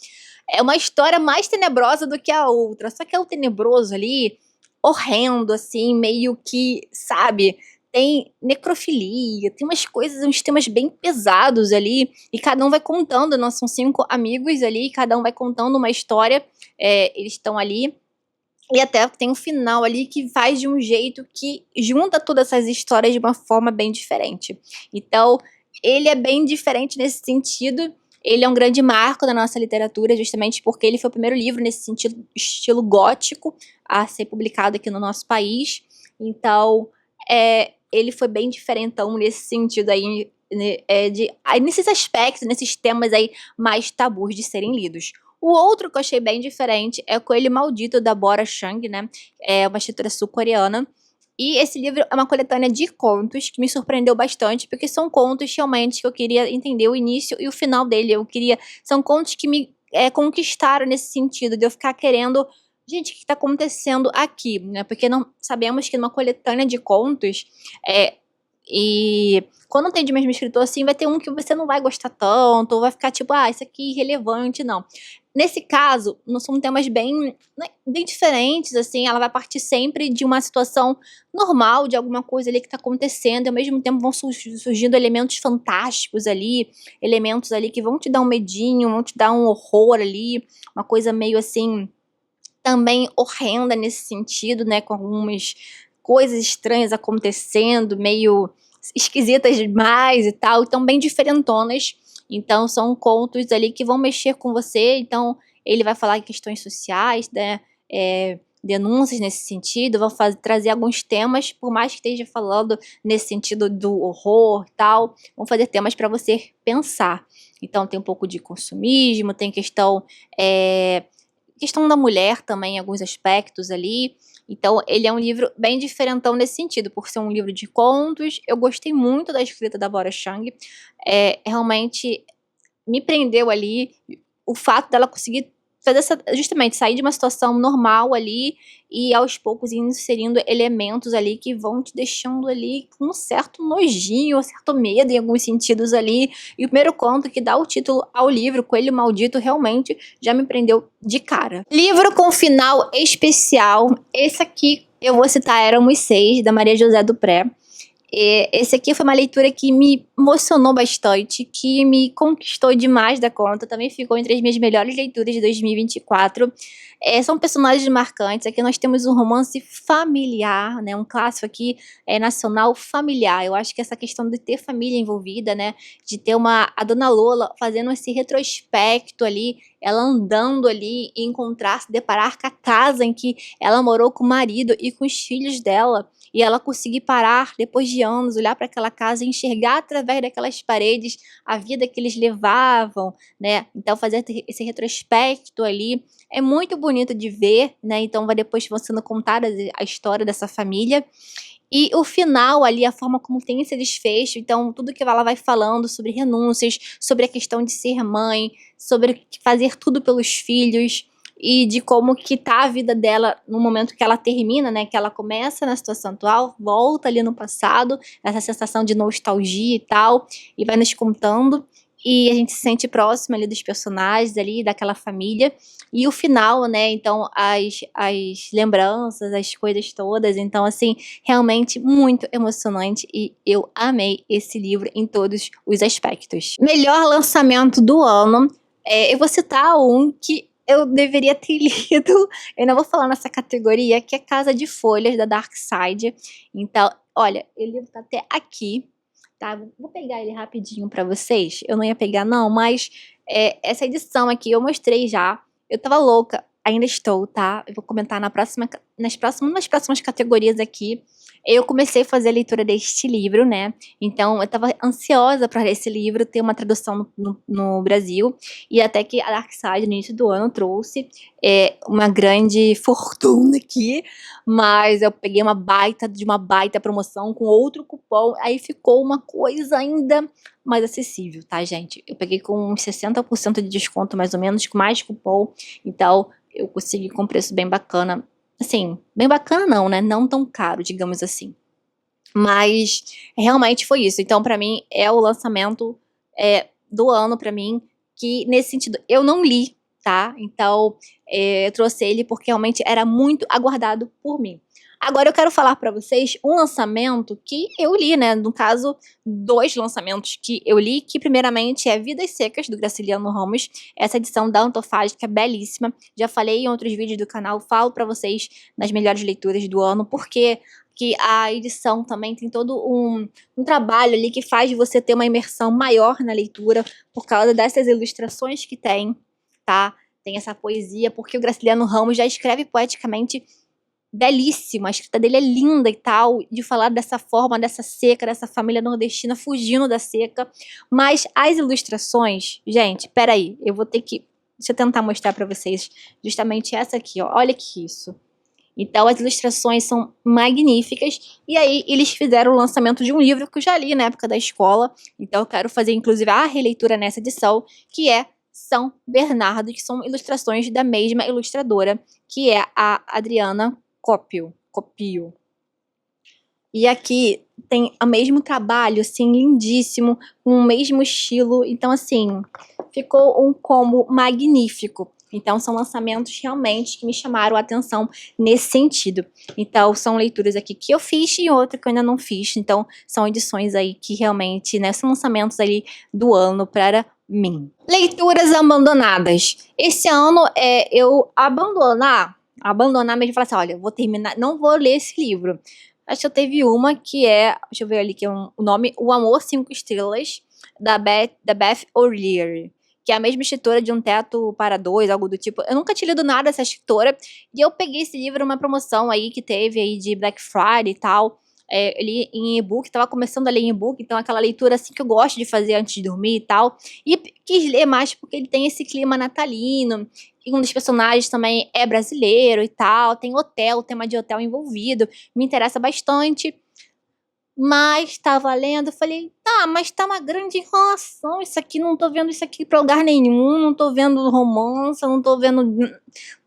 É uma história mais tenebrosa do que a outra, só que é o tenebroso ali, horrendo, assim, meio que, sabe, tem necrofilia, tem umas coisas, uns temas bem pesados ali, e cada um vai contando, nós são 5 amigos ali, cada um vai contando uma história, eles estão ali, e até tem um final ali que faz de um jeito que junta todas essas histórias de uma forma bem diferente. Então, ele é bem diferente nesse sentido. Ele é um grande marco da nossa literatura, justamente porque ele foi o primeiro livro nesse sentido, estilo gótico, a ser publicado aqui no nosso país. Então, ele foi bem diferentão nesse sentido aí, nesses aspectos, nesses temas aí mais tabus de serem lidos. O outro que eu achei bem diferente é o Coelho Maldito, da Bora Chang, né? É uma escritora sul-coreana. E esse livro é uma coletânea de contos que me surpreendeu bastante, porque são contos realmente que eu queria entender o início e o final dele. São contos que me conquistaram nesse sentido, de eu ficar querendo, gente, o que está acontecendo aqui, né? Porque não sabemos que numa coletânea de contos, e quando tem de mesmo escritor assim, vai ter um que você não vai gostar tanto, ou vai ficar tipo, isso aqui é irrelevante, não. Nesse caso, não são temas bem, né, bem diferentes, assim, ela vai partir sempre de uma situação normal, de alguma coisa ali que tá acontecendo, e ao mesmo tempo vão surgindo elementos fantásticos ali, elementos ali que vão te dar um medinho, vão te dar um horror ali, uma coisa meio assim, também horrenda nesse sentido, né, com algumas coisas estranhas acontecendo, meio esquisitas demais e tal, então bem diferentonas. Então são contos ali que vão mexer com você, então ele vai falar em questões sociais, né, denúncias nesse sentido, vão trazer alguns temas, por mais que esteja falando nesse sentido do horror e tal, vão fazer temas para você pensar. Então tem um pouco de consumismo, tem questão da mulher também, em alguns aspectos ali. Então, ele é um livro bem diferentão nesse sentido, por ser um livro de contos. Eu gostei muito da escrita da Bora Chang. Realmente me prendeu ali o fato dela conseguir fazer justamente sair de uma situação normal ali e aos poucos inserindo elementos ali que vão te deixando ali com um certo nojinho, um certo medo em alguns sentidos ali. E o primeiro conto que dá o título ao livro, Coelho Maldito, realmente já me prendeu de cara. Livro com final especial. Esse aqui eu vou citar Éramos Seis, da Maria José Dupré. Esse aqui foi uma leitura que me emocionou bastante, que me conquistou demais da conta, também ficou entre as minhas melhores leituras de 2024. São personagens marcantes. Aqui nós temos um romance familiar, né, um clássico aqui nacional familiar. Eu acho que essa questão de ter família envolvida, né, de ter a Dona Lola fazendo esse retrospecto ali, ela andando ali e se deparar com a casa em que ela morou com o marido e com os filhos dela, e ela conseguir parar depois de anos, olhar para aquela casa e enxergar através daquelas paredes a vida que eles levavam, né? Então fazer esse retrospecto ali é muito bonito de ver, né? Então vai depois sendo contada a história dessa família. E o final ali, a forma como tem esse desfecho, então tudo que ela vai falando sobre renúncias, sobre a questão de ser mãe, sobre fazer tudo pelos filhos, e de como que tá a vida dela no momento que ela termina, né, que ela começa na situação atual, volta ali no passado, essa sensação de nostalgia e tal, e vai nos contando, e a gente se sente próximo ali dos personagens ali, daquela família, e o final, né, então as lembranças, as coisas todas, então assim, realmente muito emocionante, e eu amei esse livro em todos os aspectos. Melhor lançamento do ano, eu vou citar um que eu deveria ter lido, eu não vou falar nessa categoria, que é Casa de Folhas, da Dark Side. Então, olha, ele tá até aqui, tá? Vou pegar ele rapidinho pra vocês. Eu não ia pegar não, mas essa edição aqui eu mostrei já. Eu tava louca, ainda estou, tá? Eu vou comentar nas próximas categorias aqui. Eu comecei a fazer a leitura deste livro, né? Então, eu tava ansiosa para esse livro ter uma tradução no Brasil. E até que a Darkside, no início do ano, trouxe uma grande fortuna aqui. Mas eu peguei uma baita promoção com outro cupom. Aí ficou uma coisa ainda mais acessível, tá, gente? Eu peguei com uns 60% de desconto, mais ou menos, com mais cupom. Então, eu consegui com um preço bem bacana. Assim, bem bacana não, né? Não tão caro, digamos assim. Mas realmente foi isso. Então, pra mim, é o lançamento do ano pra mim, que nesse sentido, eu não li, tá? Então, eu trouxe ele porque realmente era muito aguardado por mim. Agora eu quero falar pra vocês um lançamento que eu li, né? No caso, 2 lançamentos que eu li, que primeiramente é Vidas Secas, do Graciliano Ramos, essa edição da Antofágica, belíssima. Já falei em outros vídeos do canal, falo pra vocês nas melhores leituras do ano, porque que a edição também tem todo um trabalho ali que faz você ter uma imersão maior na leitura, por causa dessas ilustrações que tem, tá? Tem essa poesia, porque o Graciliano Ramos já escreve poeticamente belíssimo, a escrita dele é linda e tal, de falar dessa forma, dessa seca, dessa família nordestina fugindo da seca, mas as ilustrações, gente, peraí, deixa eu tentar mostrar pra vocês justamente essa aqui, ó, olha que isso. Então as ilustrações são magníficas, e aí eles fizeram o lançamento de um livro que eu já li na época da escola, então eu quero fazer inclusive a releitura nessa edição, que é São Bernardo, que são ilustrações da mesma ilustradora, que é a Adriana Copio. E aqui tem o mesmo trabalho, assim, lindíssimo, com o mesmo estilo. Então, assim, ficou um combo magnífico. Então, são lançamentos realmente que me chamaram a atenção nesse sentido. Então, são leituras aqui que eu fiz e outra que eu ainda não fiz. Então, são edições aí que realmente, né, são lançamentos ali do ano para mim. Leituras abandonadas. Esse ano, eu abandonar mesmo, falar assim, olha, vou terminar, não vou ler esse livro. Acho que eu teve uma que deixa eu ver ali que é o nome, O Amor 5 Estrelas, da Beth O'Leary, que é a mesma escritora de Um Teto para Dois, algo do tipo. Eu nunca tinha lido nada dessa escritora, e eu peguei esse livro numa promoção aí que teve aí de Black Friday e tal, li em e-book, tava começando a ler em e-book, então aquela leitura assim que eu gosto de fazer antes de dormir e tal, e quis ler mais porque ele tem esse clima natalino, e um dos personagens também é brasileiro e tal, tem hotel, tema de hotel envolvido, me interessa bastante. Mas tava lendo, falei, tá, mas tá uma grande enrolação isso aqui, não tô vendo isso aqui pra lugar nenhum, não tô vendo romance, não tô vendo...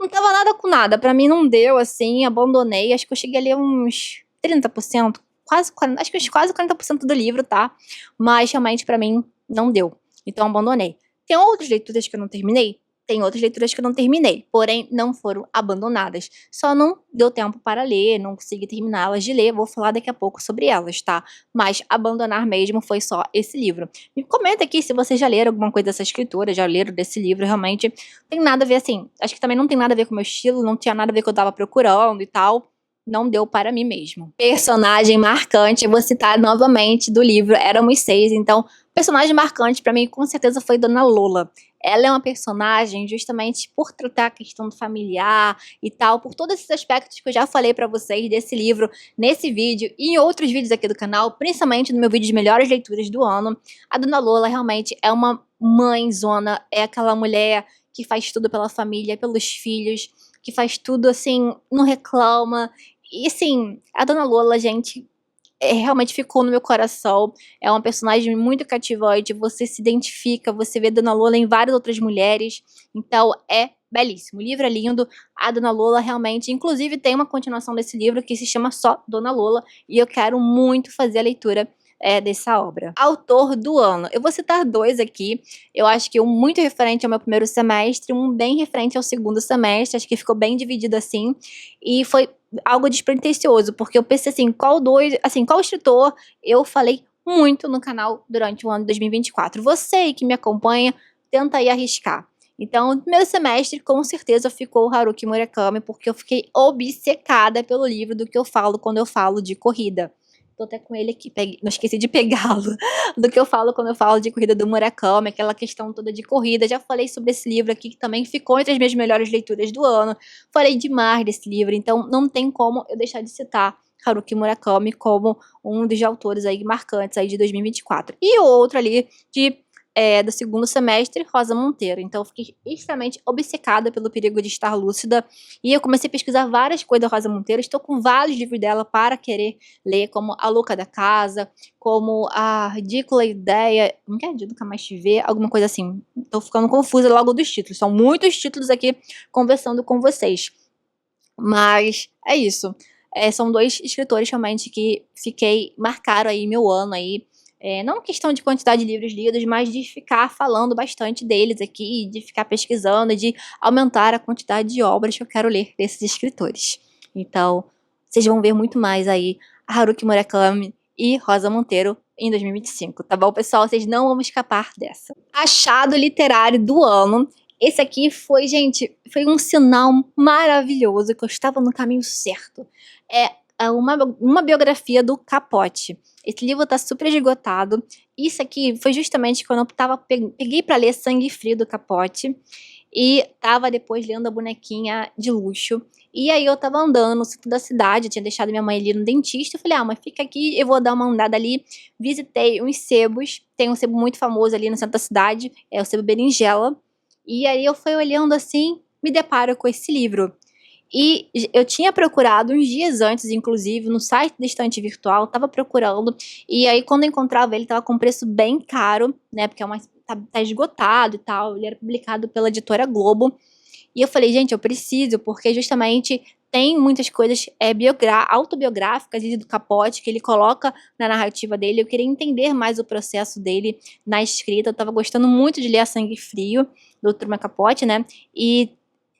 Não tava nada com nada, pra mim não deu, assim, abandonei, acho que eu cheguei a ler uns 30%, quase 40%, acho que uns quase 40% do livro, tá? Mas realmente pra mim não deu, então abandonei. Tem outras leituras que eu não terminei? Tem outras leituras que eu não terminei, porém não foram abandonadas. Só não deu tempo para ler, não consegui terminá-las de ler, vou falar daqui a pouco sobre elas, tá? Mas abandonar mesmo foi só esse livro. Me comenta aqui se vocês já leram alguma coisa dessa escritora, já leram desse livro, realmente. Tem nada a ver, assim, acho que também não tem nada a ver com o meu estilo, não tinha nada a ver com o que eu tava procurando e tal. Não deu para mim mesmo. Personagem marcante, eu vou citar novamente do livro Éramos Seis, então, personagem marcante pra mim com certeza foi Dona Lola. Ela é uma personagem justamente por tratar a questão do familiar e tal, por todos esses aspectos que eu já falei pra vocês desse livro, nesse vídeo e em outros vídeos aqui do canal, principalmente no meu vídeo de melhores leituras do ano. A Dona Lola realmente é uma mãezona, é aquela mulher que faz tudo pela família, pelos filhos, que faz tudo assim, não reclama. E assim, a Dona Lola, gente, realmente ficou no meu coração. É uma personagem muito cativante, você se identifica, você vê a Dona Lola em várias outras mulheres, então é belíssimo. O livro é lindo, a Dona Lola realmente, inclusive tem uma continuação desse livro que se chama só Dona Lola, e eu quero muito fazer a leitura dessa obra. Autor do ano. Eu vou citar dois aqui. Eu acho que um muito referente ao meu primeiro semestre, um bem referente ao segundo semestre. Acho que ficou bem dividido assim. E foi algo despretensioso, porque eu pensei assim, qual escritor eu falei muito no canal durante o ano de 2024. Você aí que me acompanha, tenta aí arriscar. Então, no primeiro semestre, com certeza, ficou o Haruki Murakami, porque eu fiquei obcecada pelo livro do que eu falo quando eu falo de corrida. Tô até com ele aqui, não esqueci de pegá-lo, do que eu falo quando eu falo de corrida do Murakami, aquela questão toda de corrida. Já falei sobre esse livro aqui, que também ficou entre as minhas melhores leituras do ano. Falei demais desse livro, então não tem como eu deixar de citar Haruki Murakami como um dos autores aí marcantes aí de 2024. E o outro ali do segundo semestre, Rosa Monteiro. Então eu fiquei extremamente obcecada pelo perigo de estar lúcida, e eu comecei a pesquisar várias coisas da Rosa Monteiro. Estou com vários livros dela para querer ler, como A Louca da Casa, como A Ridícula Ideia, não quer dizer Nunca Mais Te Ver, alguma coisa assim. Tô ficando confusa logo dos títulos, são muitos títulos aqui conversando com vocês. Mas é isso. São dois escritores realmente que marcaram aí meu ano aí. Não questão de quantidade de livros lidos, mas de ficar falando bastante deles aqui, de ficar pesquisando, de aumentar a quantidade de obras que eu quero ler desses escritores. Então, vocês vão ver muito mais aí Haruki Murakami e Rosa Monteiro em 2025, tá bom, pessoal? Vocês não vão escapar dessa. Achado literário do ano. Esse aqui foi, gente, foi um sinal maravilhoso que eu estava no caminho certo. É uma biografia do Capote. Esse livro tá super esgotado. Isso aqui foi justamente quando eu peguei pra ler Sangue Frio do Capote. E tava depois lendo A Bonequinha de Luxo. E aí eu tava andando no centro da cidade, eu tinha deixado minha mãe ali no dentista. Eu falei, mas fica aqui, eu vou dar uma andada ali. Visitei uns sebos. Tem um sebo muito famoso ali no centro da cidade, é o sebo Berinjela. E aí eu fui olhando assim, me deparo com esse livro. E eu tinha procurado uns dias antes, inclusive, no site da estante virtual, tava procurando, e aí quando eu encontrava ele, tava com preço bem caro, né, porque tá esgotado e tal, ele era publicado pela editora Globo, e eu falei, gente, eu preciso, porque justamente tem muitas coisas autobiográficas ali do Capote que ele coloca na narrativa dele. Eu queria entender mais o processo dele na escrita. Eu tava gostando muito de ler A Sangue Frio, do Truman Capote, né? E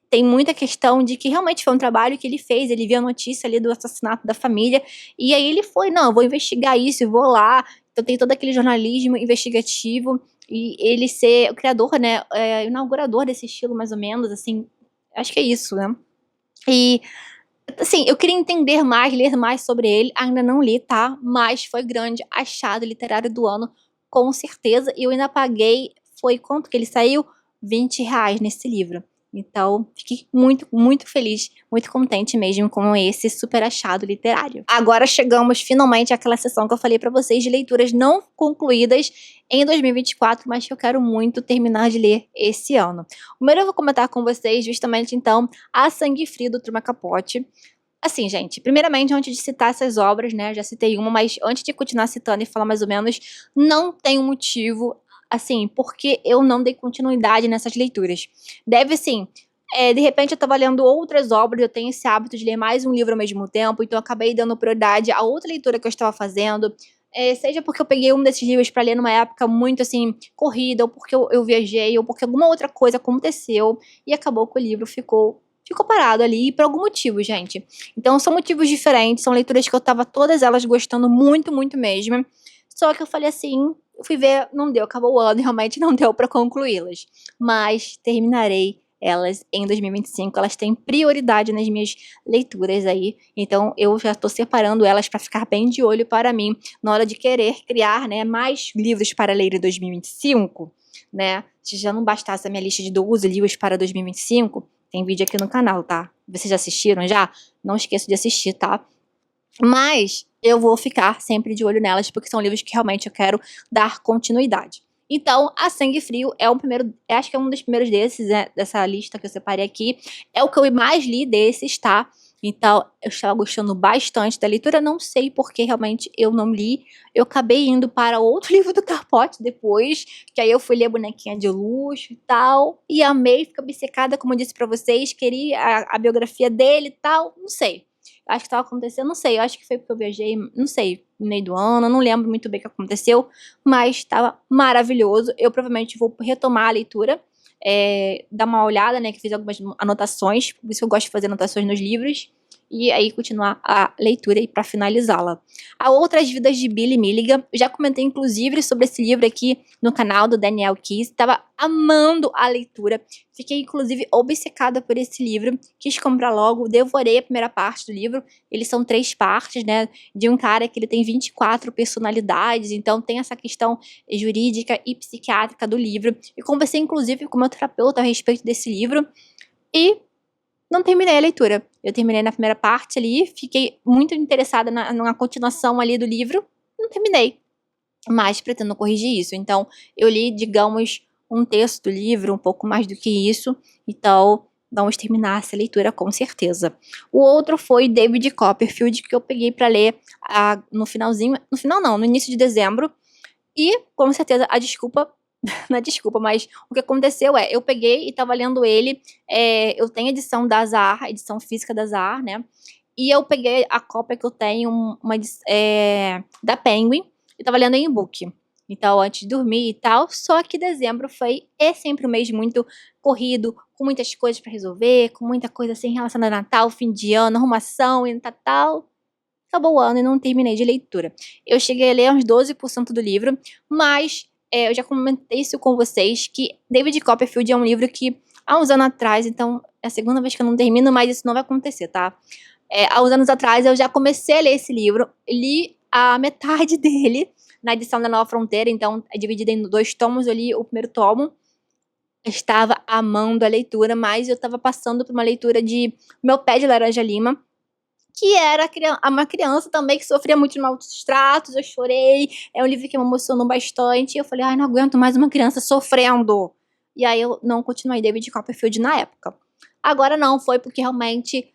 tem muita questão de que realmente foi um trabalho que ele fez, ele viu a notícia ali do assassinato da família, e aí ele foi, não, eu vou investigar isso, eu vou lá. Então tem todo aquele jornalismo investigativo, e ele ser o criador, né, inaugurador desse estilo, mais ou menos, assim, acho que é isso, né? E, assim, eu queria entender mais, ler mais sobre ele, ainda não li, tá? Mas foi grande achado literário do ano, com certeza, e eu ainda paguei, foi quanto que ele saiu? R$ 20 nesse livro. Então, fiquei muito, muito feliz, muito contente mesmo com esse super achado literário. Agora chegamos finalmente àquela sessão que eu falei pra vocês de leituras não concluídas em 2024, mas que eu quero muito terminar de ler esse ano. Primeiro eu vou comentar com vocês justamente então A Sangue Frio do Truman Capote. Assim, gente, primeiramente, antes de citar essas obras, né, já citei uma, mas antes de continuar citando e falar mais ou menos, não tem um motivo, assim, porque eu não dei continuidade nessas leituras. Deve, sim, de repente eu tava lendo outras obras, eu tenho esse hábito de ler mais um livro ao mesmo tempo, então eu acabei dando prioridade a outra leitura que eu estava fazendo, seja porque eu peguei um desses livros para ler numa época muito, assim, corrida, ou porque eu viajei, ou porque alguma outra coisa aconteceu, e acabou que o livro ficou parado ali por algum motivo, gente. Então são motivos diferentes, são leituras que eu tava todas elas gostando muito, muito mesmo. Só que eu falei assim, eu fui ver, não deu, acabou o ano e realmente não deu pra concluí-las. Mas terminarei elas em 2025, elas têm prioridade nas minhas leituras aí. Então eu já tô separando elas pra ficar bem de olho para mim na hora de querer criar, né, mais livros para ler em 2025, né? Se já não bastasse a minha lista de 12 livros para 2025, tem vídeo aqui no canal, tá? Vocês já assistiram já? Não esqueça de assistir, tá? Mas eu vou ficar sempre de olho nelas, porque são livros que realmente eu quero dar continuidade. Então, A Sangue Frio é o primeiro, acho que é um dos primeiros desses, né, dessa lista que eu separei aqui. É o que eu mais li desses, tá? Então, eu estava gostando bastante da leitura, não sei porque realmente eu não li. Eu acabei indo para outro livro do Capote depois, que aí eu fui ler Bonequinha de Luxo e tal, e amei, fiquei obcecada, como eu disse pra vocês, queria a biografia dele e tal, não sei. Acho que estava acontecendo, não sei, eu acho que foi porque eu viajei, não sei, no meio do ano, não lembro muito bem o que aconteceu, mas estava maravilhoso. Eu provavelmente vou retomar a leitura, dar uma olhada, né, que fiz algumas anotações, por isso eu gosto de fazer anotações nos livros, e aí continuar a leitura aí para finalizá-la. A Outras Vidas de Billy Milligan, eu já comentei inclusive sobre esse livro aqui no canal do Daniel Keyes, estava amando a leitura, fiquei inclusive obcecada por esse livro, quis comprar logo, devorei a primeira parte do livro, eles são 3 partes, né, de um cara que ele tem 24 personalidades, então tem essa questão jurídica e psiquiátrica do livro, e conversei inclusive com o meu terapeuta a respeito desse livro, e não terminei a leitura. Eu terminei na primeira parte ali, fiquei muito interessada na continuação ali do livro, não terminei, mas pretendo corrigir isso. Então, eu li, digamos, um terço do livro, um pouco mais do que isso, então vamos terminar essa leitura com certeza. O outro foi David Copperfield, que eu peguei para ler no finalzinho, no final não, no início de dezembro, e com certeza a desculpa, não é desculpa, mas o que aconteceu eu peguei e tava lendo ele, eu tenho a edição da Azar, a edição física da Azar, né, e eu peguei a cópia que eu tenho, da Penguin, e tava lendo em e-book. Então, antes de dormir e tal, só que dezembro é sempre um mês muito corrido, com muitas coisas pra resolver, com muita coisa assim relacionada a Natal, fim de ano, arrumação e tal. Acabou o ano e não terminei de leitura. Eu cheguei a ler uns 12% do livro, mas eu já comentei isso com vocês, que David Copperfield é um livro que, há uns anos atrás, então é a segunda vez que eu não termino, mas isso não vai acontecer, tá? Há uns anos atrás eu já comecei a ler esse livro, li a metade dele na edição da Nova Fronteira, então é dividido em 2 tomos, eu li o primeiro tomo, estava amando a leitura, mas eu estava passando por uma leitura de Meu Pé de Laranja Lima, que era uma criança também que sofria muito de maus tratos, eu chorei, é um livro que me emocionou bastante, e eu falei, ai, não aguento mais uma criança sofrendo. E aí eu não continuei David Copperfield na época. Agora não, foi porque realmente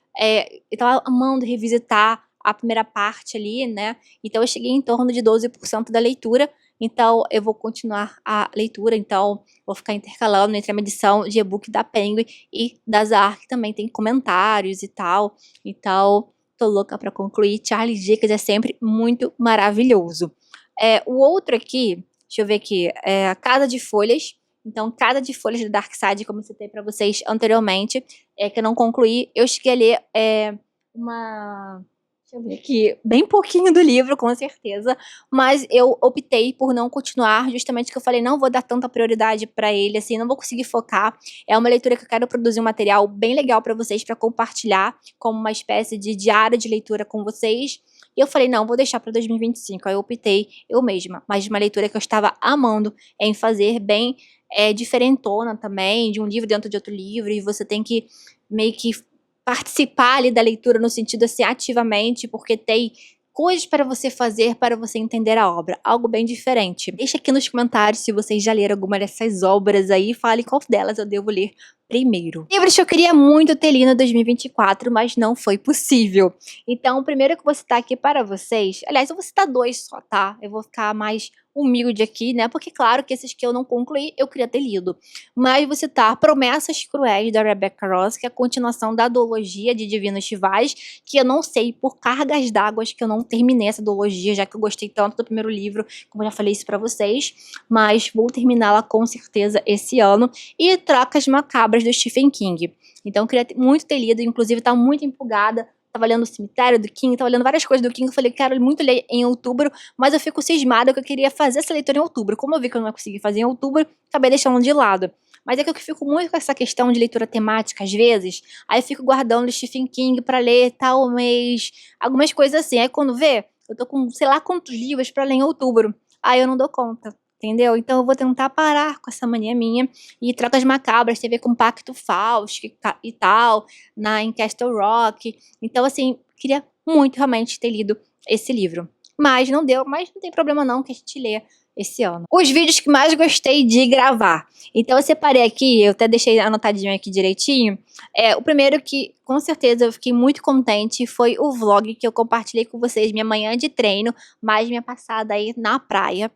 eu tava amando revisitar a primeira parte ali, né? Então eu cheguei em torno de 12% da leitura. Então eu vou continuar a leitura, então vou ficar intercalando entre a edição de e-book da Penguin e da Zahar, que também tem comentários e tal. Então tô louca pra concluir. Charles Dickens é sempre muito maravilhoso. O outro aqui, deixa eu ver aqui, é A Casa de Folhas. Então, Casa de Folhas da Dark Side, como eu citei pra vocês anteriormente, que eu não concluí. Eu cheguei a ler deixa eu ver aqui, bem pouquinho do livro, com certeza, mas eu optei por não continuar, justamente porque eu falei, não vou dar tanta prioridade pra ele, assim, não vou conseguir focar. É uma leitura que eu quero produzir um material bem legal pra vocês, pra compartilhar, como uma espécie de diário de leitura com vocês. E eu falei, não, vou deixar pra 2025. Aí eu optei eu mesma, mas de uma leitura que eu estava amando em fazer, bem diferentona também, de um livro dentro de outro livro, e você tem que meio que participar ali da leitura no sentido assim, ativamente, porque tem coisas para você fazer para você entender a obra, algo bem diferente. Deixa aqui nos comentários se vocês já leram alguma dessas obras aí, fale qual delas eu devo ler primeiro. Livros que eu queria muito ter lido em 2024, mas não foi possível. Então, o primeiro que eu vou citar aqui para vocês, aliás, eu vou citar 2 só, tá? Eu vou ficar mais humilde aqui, né? Porque claro que esses que eu não concluí, eu queria ter lido. Mas vou citar Promessas Cruéis, da Rebecca Ross, que é a continuação da duologia de Divinos Rivais, que eu não sei por cargas d'água que eu não terminei essa duologia, já que eu gostei tanto do primeiro livro, como eu já falei isso pra vocês, mas vou terminá-la com certeza esse ano. E Trocas Macabras, do Stephen King. Então eu queria muito ter lido, inclusive tá muito empolgada. Tava lendo O Cemitério do King, tava lendo várias coisas do King. Eu falei, quero muito ler em outubro, mas eu fico cismada que eu queria fazer essa leitura em outubro. Como eu vi que eu não ia conseguir fazer em outubro, acabei deixando de lado. Mas é que eu fico muito com essa questão de leitura temática, às vezes. Aí eu fico guardando o Stephen King pra ler tal mês, algumas coisas assim. Aí quando vê, eu tô com sei lá quantos livros pra ler em outubro. Aí eu não dou conta. Entendeu? Então eu vou tentar parar com essa mania minha. E Trocas Macabras, teve com Pacto Fausto e tal, em Castle Rock. Então, assim, queria muito realmente ter lido esse livro. Mas não deu, mas não tem problema não, que a gente lê esse ano. Os vídeos que mais gostei de gravar. Então eu separei aqui, eu até deixei anotadinho aqui direitinho. O primeiro que, com certeza, eu fiquei muito contente foi o vlog que eu compartilhei com vocês, minha manhã de treino, mais minha passada aí na praia.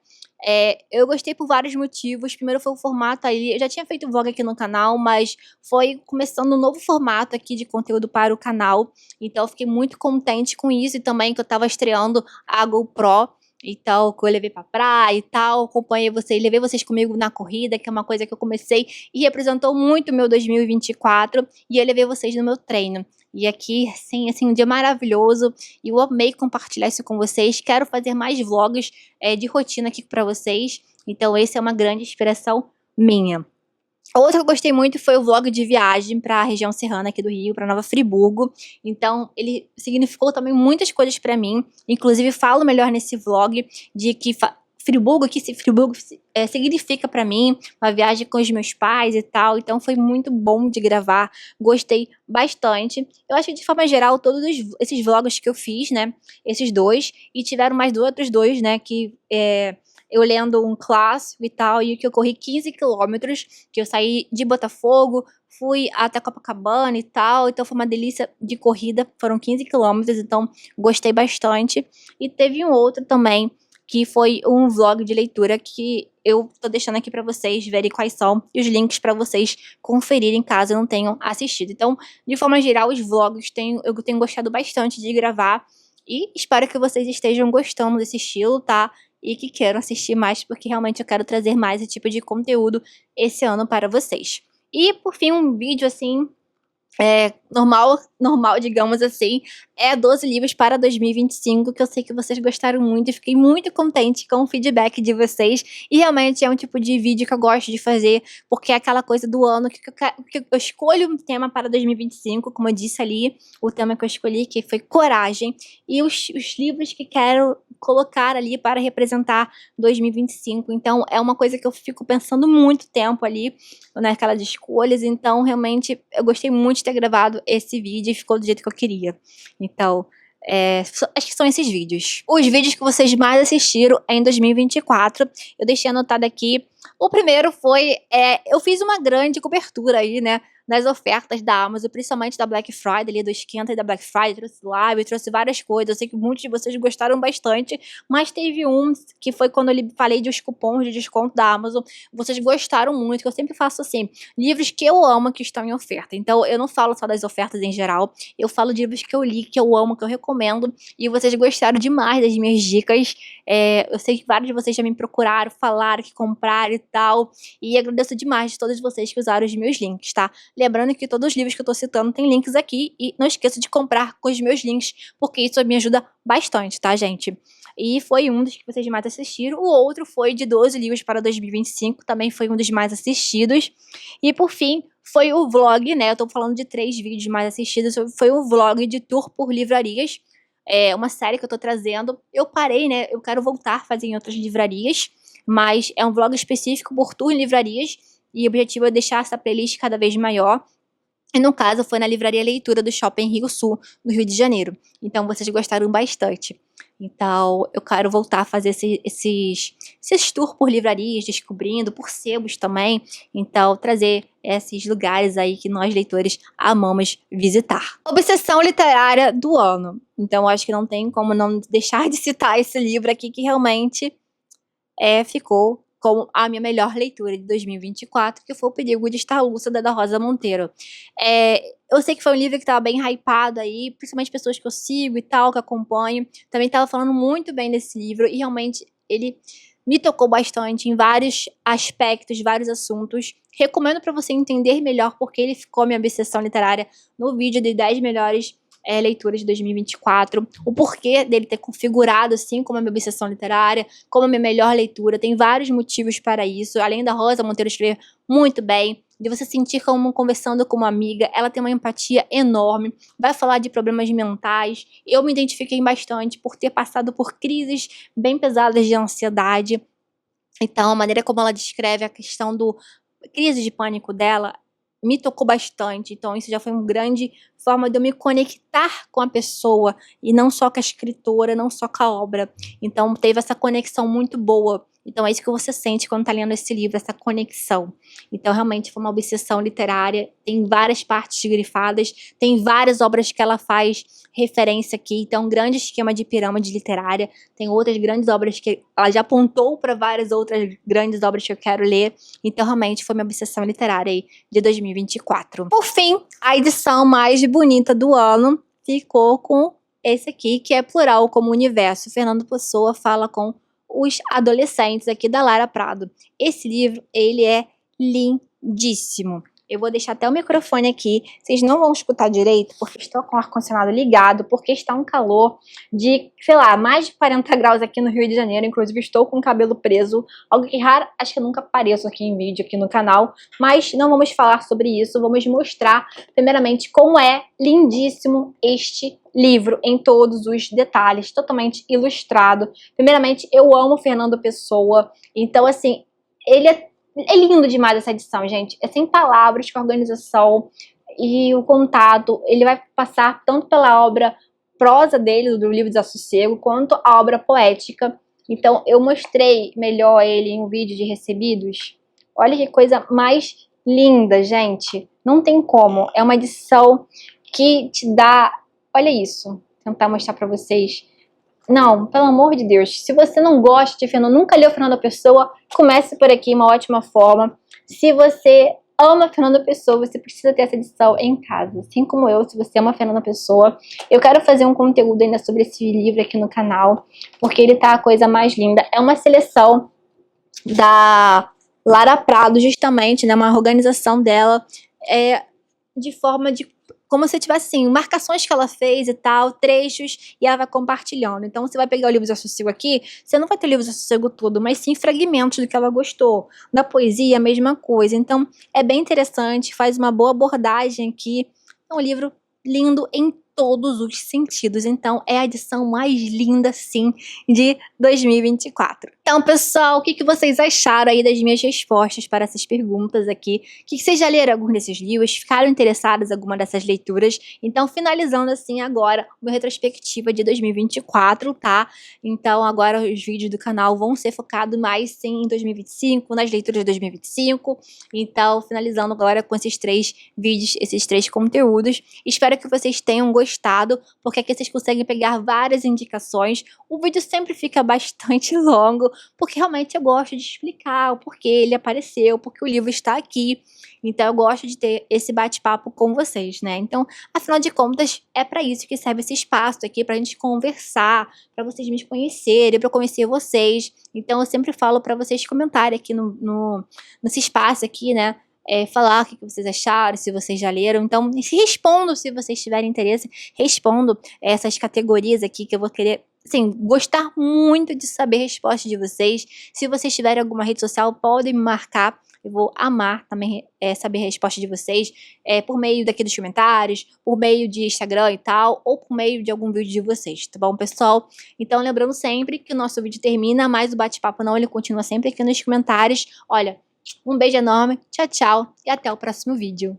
Eu gostei por vários motivos. Primeiro foi o formato aí, eu já tinha feito vlog aqui no canal, mas foi começando um novo formato aqui de conteúdo para o canal. Então eu fiquei muito contente com isso, e também que eu tava estreando a GoPro. Então, que eu levei pra praia e tal, acompanhei vocês, levei vocês comigo na corrida, que é uma coisa que eu comecei e representou muito o meu 2024, e eu levei vocês no meu treino. E aqui, assim, um dia maravilhoso, e eu amei compartilhar isso com vocês. Quero fazer mais vlogs de rotina aqui pra vocês, então esse é uma grande inspiração minha. Outro que eu gostei muito foi o vlog de viagem para a região serrana aqui do Rio, para Nova Friburgo. Então, ele significou também muitas coisas para mim. Inclusive, falo melhor nesse vlog de que Friburgo significa para mim uma viagem com os meus pais e tal. Então, foi muito bom de gravar. Gostei bastante. Eu acho que, de forma geral, todos esses vlogs que eu fiz, né? Esses 2. E tiveram mais outros 2, né? Que eu lendo um clássico e tal, e que eu corri 15 quilômetros, que eu saí de Botafogo, fui até Copacabana e tal, então foi uma delícia de corrida, foram 15 quilômetros, então gostei bastante. E teve um outro também, que foi um vlog de leitura, que eu tô deixando aqui pra vocês verem quais são, e os links pra vocês conferirem caso não tenham assistido. Então, de forma geral, os vlogs eu tenho gostado bastante de gravar, e espero que vocês estejam gostando desse estilo, tá? E que queiram assistir mais, porque realmente eu quero trazer mais esse tipo de conteúdo esse ano para vocês. E, por fim, um vídeo, assim, normal, digamos assim, 12 livros para 2025, que eu sei que vocês gostaram muito e fiquei muito contente com o feedback de vocês, e realmente é um tipo de vídeo que eu gosto de fazer, porque é aquela coisa do ano que eu escolho um tema para 2025, como eu disse ali, o tema que eu escolhi, que foi coragem, e os livros que quero colocar ali para representar 2025, então é uma coisa que eu fico pensando muito tempo ali, naquela de escolhas, então realmente eu gostei muito de ter gravado esse vídeo e ficou do jeito que eu queria. Então, acho que são esses vídeos. Os vídeos que vocês mais assistiram em 2024, eu deixei anotado aqui. O primeiro foi, eu fiz uma grande cobertura aí, né, nas ofertas da Amazon, principalmente da Black Friday, ali do esquenta e da Black Friday, trouxe live, trouxe várias coisas, eu sei que muitos de vocês gostaram bastante, mas teve um que foi quando eu falei dos cupons de desconto da Amazon, vocês gostaram muito, que eu sempre faço assim, livros que eu amo que estão em oferta, então eu não falo só das ofertas em geral, eu falo de livros que eu li, que eu amo, que eu recomendo, e vocês gostaram demais das minhas dicas, eu sei que vários de vocês já me procuraram, falaram que compraram e tal, e agradeço demais de todos vocês que usaram os meus links, tá? Lembrando que todos os livros que eu tô citando tem links aqui, e não esqueça de comprar com os meus links, porque isso me ajuda bastante, tá, gente? E foi um dos que vocês mais assistiram, o outro foi de 12 livros para 2025, também foi um dos mais assistidos, e por fim, foi o vlog, né, eu tô falando de 3 vídeos mais assistidos, foi o vlog de tour por livrarias, uma série que eu tô trazendo, eu parei, né, eu quero voltar a fazer em outras livrarias, mas é um vlog específico por tour em livrarias, e o objetivo é deixar essa playlist cada vez maior. E no caso, foi na Livraria Leitura do Shopping Rio Sul, no Rio de Janeiro. Então, vocês gostaram bastante. Então, eu quero voltar a fazer esses tours por livrarias, descobrindo, por sebos também. Então, trazer esses lugares aí que nós, leitores, amamos visitar. Obsessão literária do ano. Então, acho que não tem como não deixar de citar esse livro aqui, que realmente ficou como a minha melhor leitura de 2024, que foi O Perigo de Estar Lúcida, da Rosa Monteiro. Eu sei que foi um livro que estava bem hypado aí, principalmente pessoas que eu sigo e tal, que acompanho, também estavam falando muito bem desse livro, e realmente ele me tocou bastante em vários aspectos, vários assuntos. Recomendo para você entender melhor porque ele ficou minha obsessão literária no vídeo de 10 melhores leituras de 2024, o porquê dele ter configurado assim como a minha obsessão literária, como a minha melhor leitura, tem vários motivos para isso, além da Rosa Monteiro escrever muito bem, de você sentir como conversando com uma amiga, ela tem uma empatia enorme, vai falar de problemas mentais, eu me identifiquei bastante por ter passado por crises bem pesadas de ansiedade, então a maneira como ela descreve a questão do crise de pânico dela, me tocou bastante, então isso já foi uma grande forma de eu me conectar com a pessoa, e não só com a escritora, não só com a obra, então teve essa conexão muito boa, então é isso que você sente quando tá lendo esse livro, essa conexão, então realmente foi uma obsessão literária, tem várias partes grifadas, tem várias obras que ela faz referência aqui, então um grande esquema de pirâmide literária, tem outras grandes obras que ela já apontou para várias outras grandes obras que eu quero ler, então realmente foi minha obsessão literária aí de 2024. Por fim, a edição mais bonita do ano ficou com esse aqui, que é Plural como Universo. Fernando Pessoa fala com os adolescentes aqui da Lara Prado. Esse livro, ele é lindíssimo. Eu vou deixar até o microfone aqui, vocês não vão escutar direito, porque estou com o ar-condicionado ligado, porque está um calor de, sei lá, mais de 40 graus aqui no Rio de Janeiro, inclusive estou com o cabelo preso, algo que raro, acho que eu nunca apareço aqui em vídeo, aqui no canal, mas não vamos falar sobre isso, vamos mostrar, primeiramente, como é lindíssimo este livro em todos os detalhes, totalmente ilustrado. Primeiramente, eu amo Fernando Pessoa, então, assim, ele é lindo demais essa edição, gente. É sem palavras com a organização e o contato. Ele vai passar tanto pela obra prosa dele, do Livro Desassossego, quanto a obra poética. Então, eu mostrei melhor ele em um vídeo de recebidos. Olha que coisa mais linda, gente. Não tem como. É uma edição que te dá... Olha isso. Vou tentar mostrar pra vocês. Não, pelo amor de Deus, se você não gosta de Fernando, nunca leu Fernando Pessoa, comece por aqui, uma ótima forma. Se você ama Fernando Pessoa, você precisa ter essa edição em casa, assim como eu, se você ama Fernando Pessoa. Eu quero fazer um conteúdo ainda sobre esse livro aqui no canal, porque ele tá a coisa mais linda. É uma seleção da Lara Prado, justamente, né, uma organização dela, de forma de... como se tivesse, assim, marcações que ela fez e tal, trechos, e ela vai compartilhando. Então, você vai pegar o Livro Desassossego aqui, você não vai ter o Livro Desassossego todo, mas sim fragmentos do que ela gostou. Da poesia, a mesma coisa. Então, é bem interessante, faz uma boa abordagem aqui. É um livro lindo em todos os sentidos. Então, é a edição mais linda, sim, de 2024. Então, pessoal, o que vocês acharam aí das minhas respostas para essas perguntas aqui? O que vocês já leram algum desses livros? Ficaram interessados em alguma dessas leituras? Então, finalizando assim agora uma retrospectiva de 2024, tá? Então, agora os vídeos do canal vão ser focados mais, sim, em 2025, nas leituras de 2025. Então, finalizando agora com esses 3 vídeos, esses 3 conteúdos. Espero que vocês tenham gostado, porque aqui vocês conseguem pegar várias indicações. O vídeo sempre fica bastante longo, porque realmente eu gosto de explicar o porquê ele apareceu, porque o livro está aqui. Então, eu gosto de ter esse bate-papo com vocês, né? Então, afinal de contas, é para isso que serve esse espaço aqui, pra gente conversar, para vocês me conhecerem, para eu conhecer vocês. Então, eu sempre falo para vocês comentarem aqui nesse espaço aqui, né? Falar o que vocês acharam, se vocês já leram. Então, respondo se vocês tiverem interesse, respondo essas categorias aqui que eu vou querer, assim, gostar muito de saber a resposta de vocês. Se vocês tiverem alguma rede social, podem me marcar. Eu vou amar também saber a resposta de vocês, por meio daqui dos comentários, por meio de Instagram e tal, ou por meio de algum vídeo de vocês, tá bom, pessoal? Então, lembrando sempre que o nosso vídeo termina, mas o bate-papo não, ele continua sempre aqui nos comentários. Olha, um beijo enorme, tchau, tchau, e até o próximo vídeo.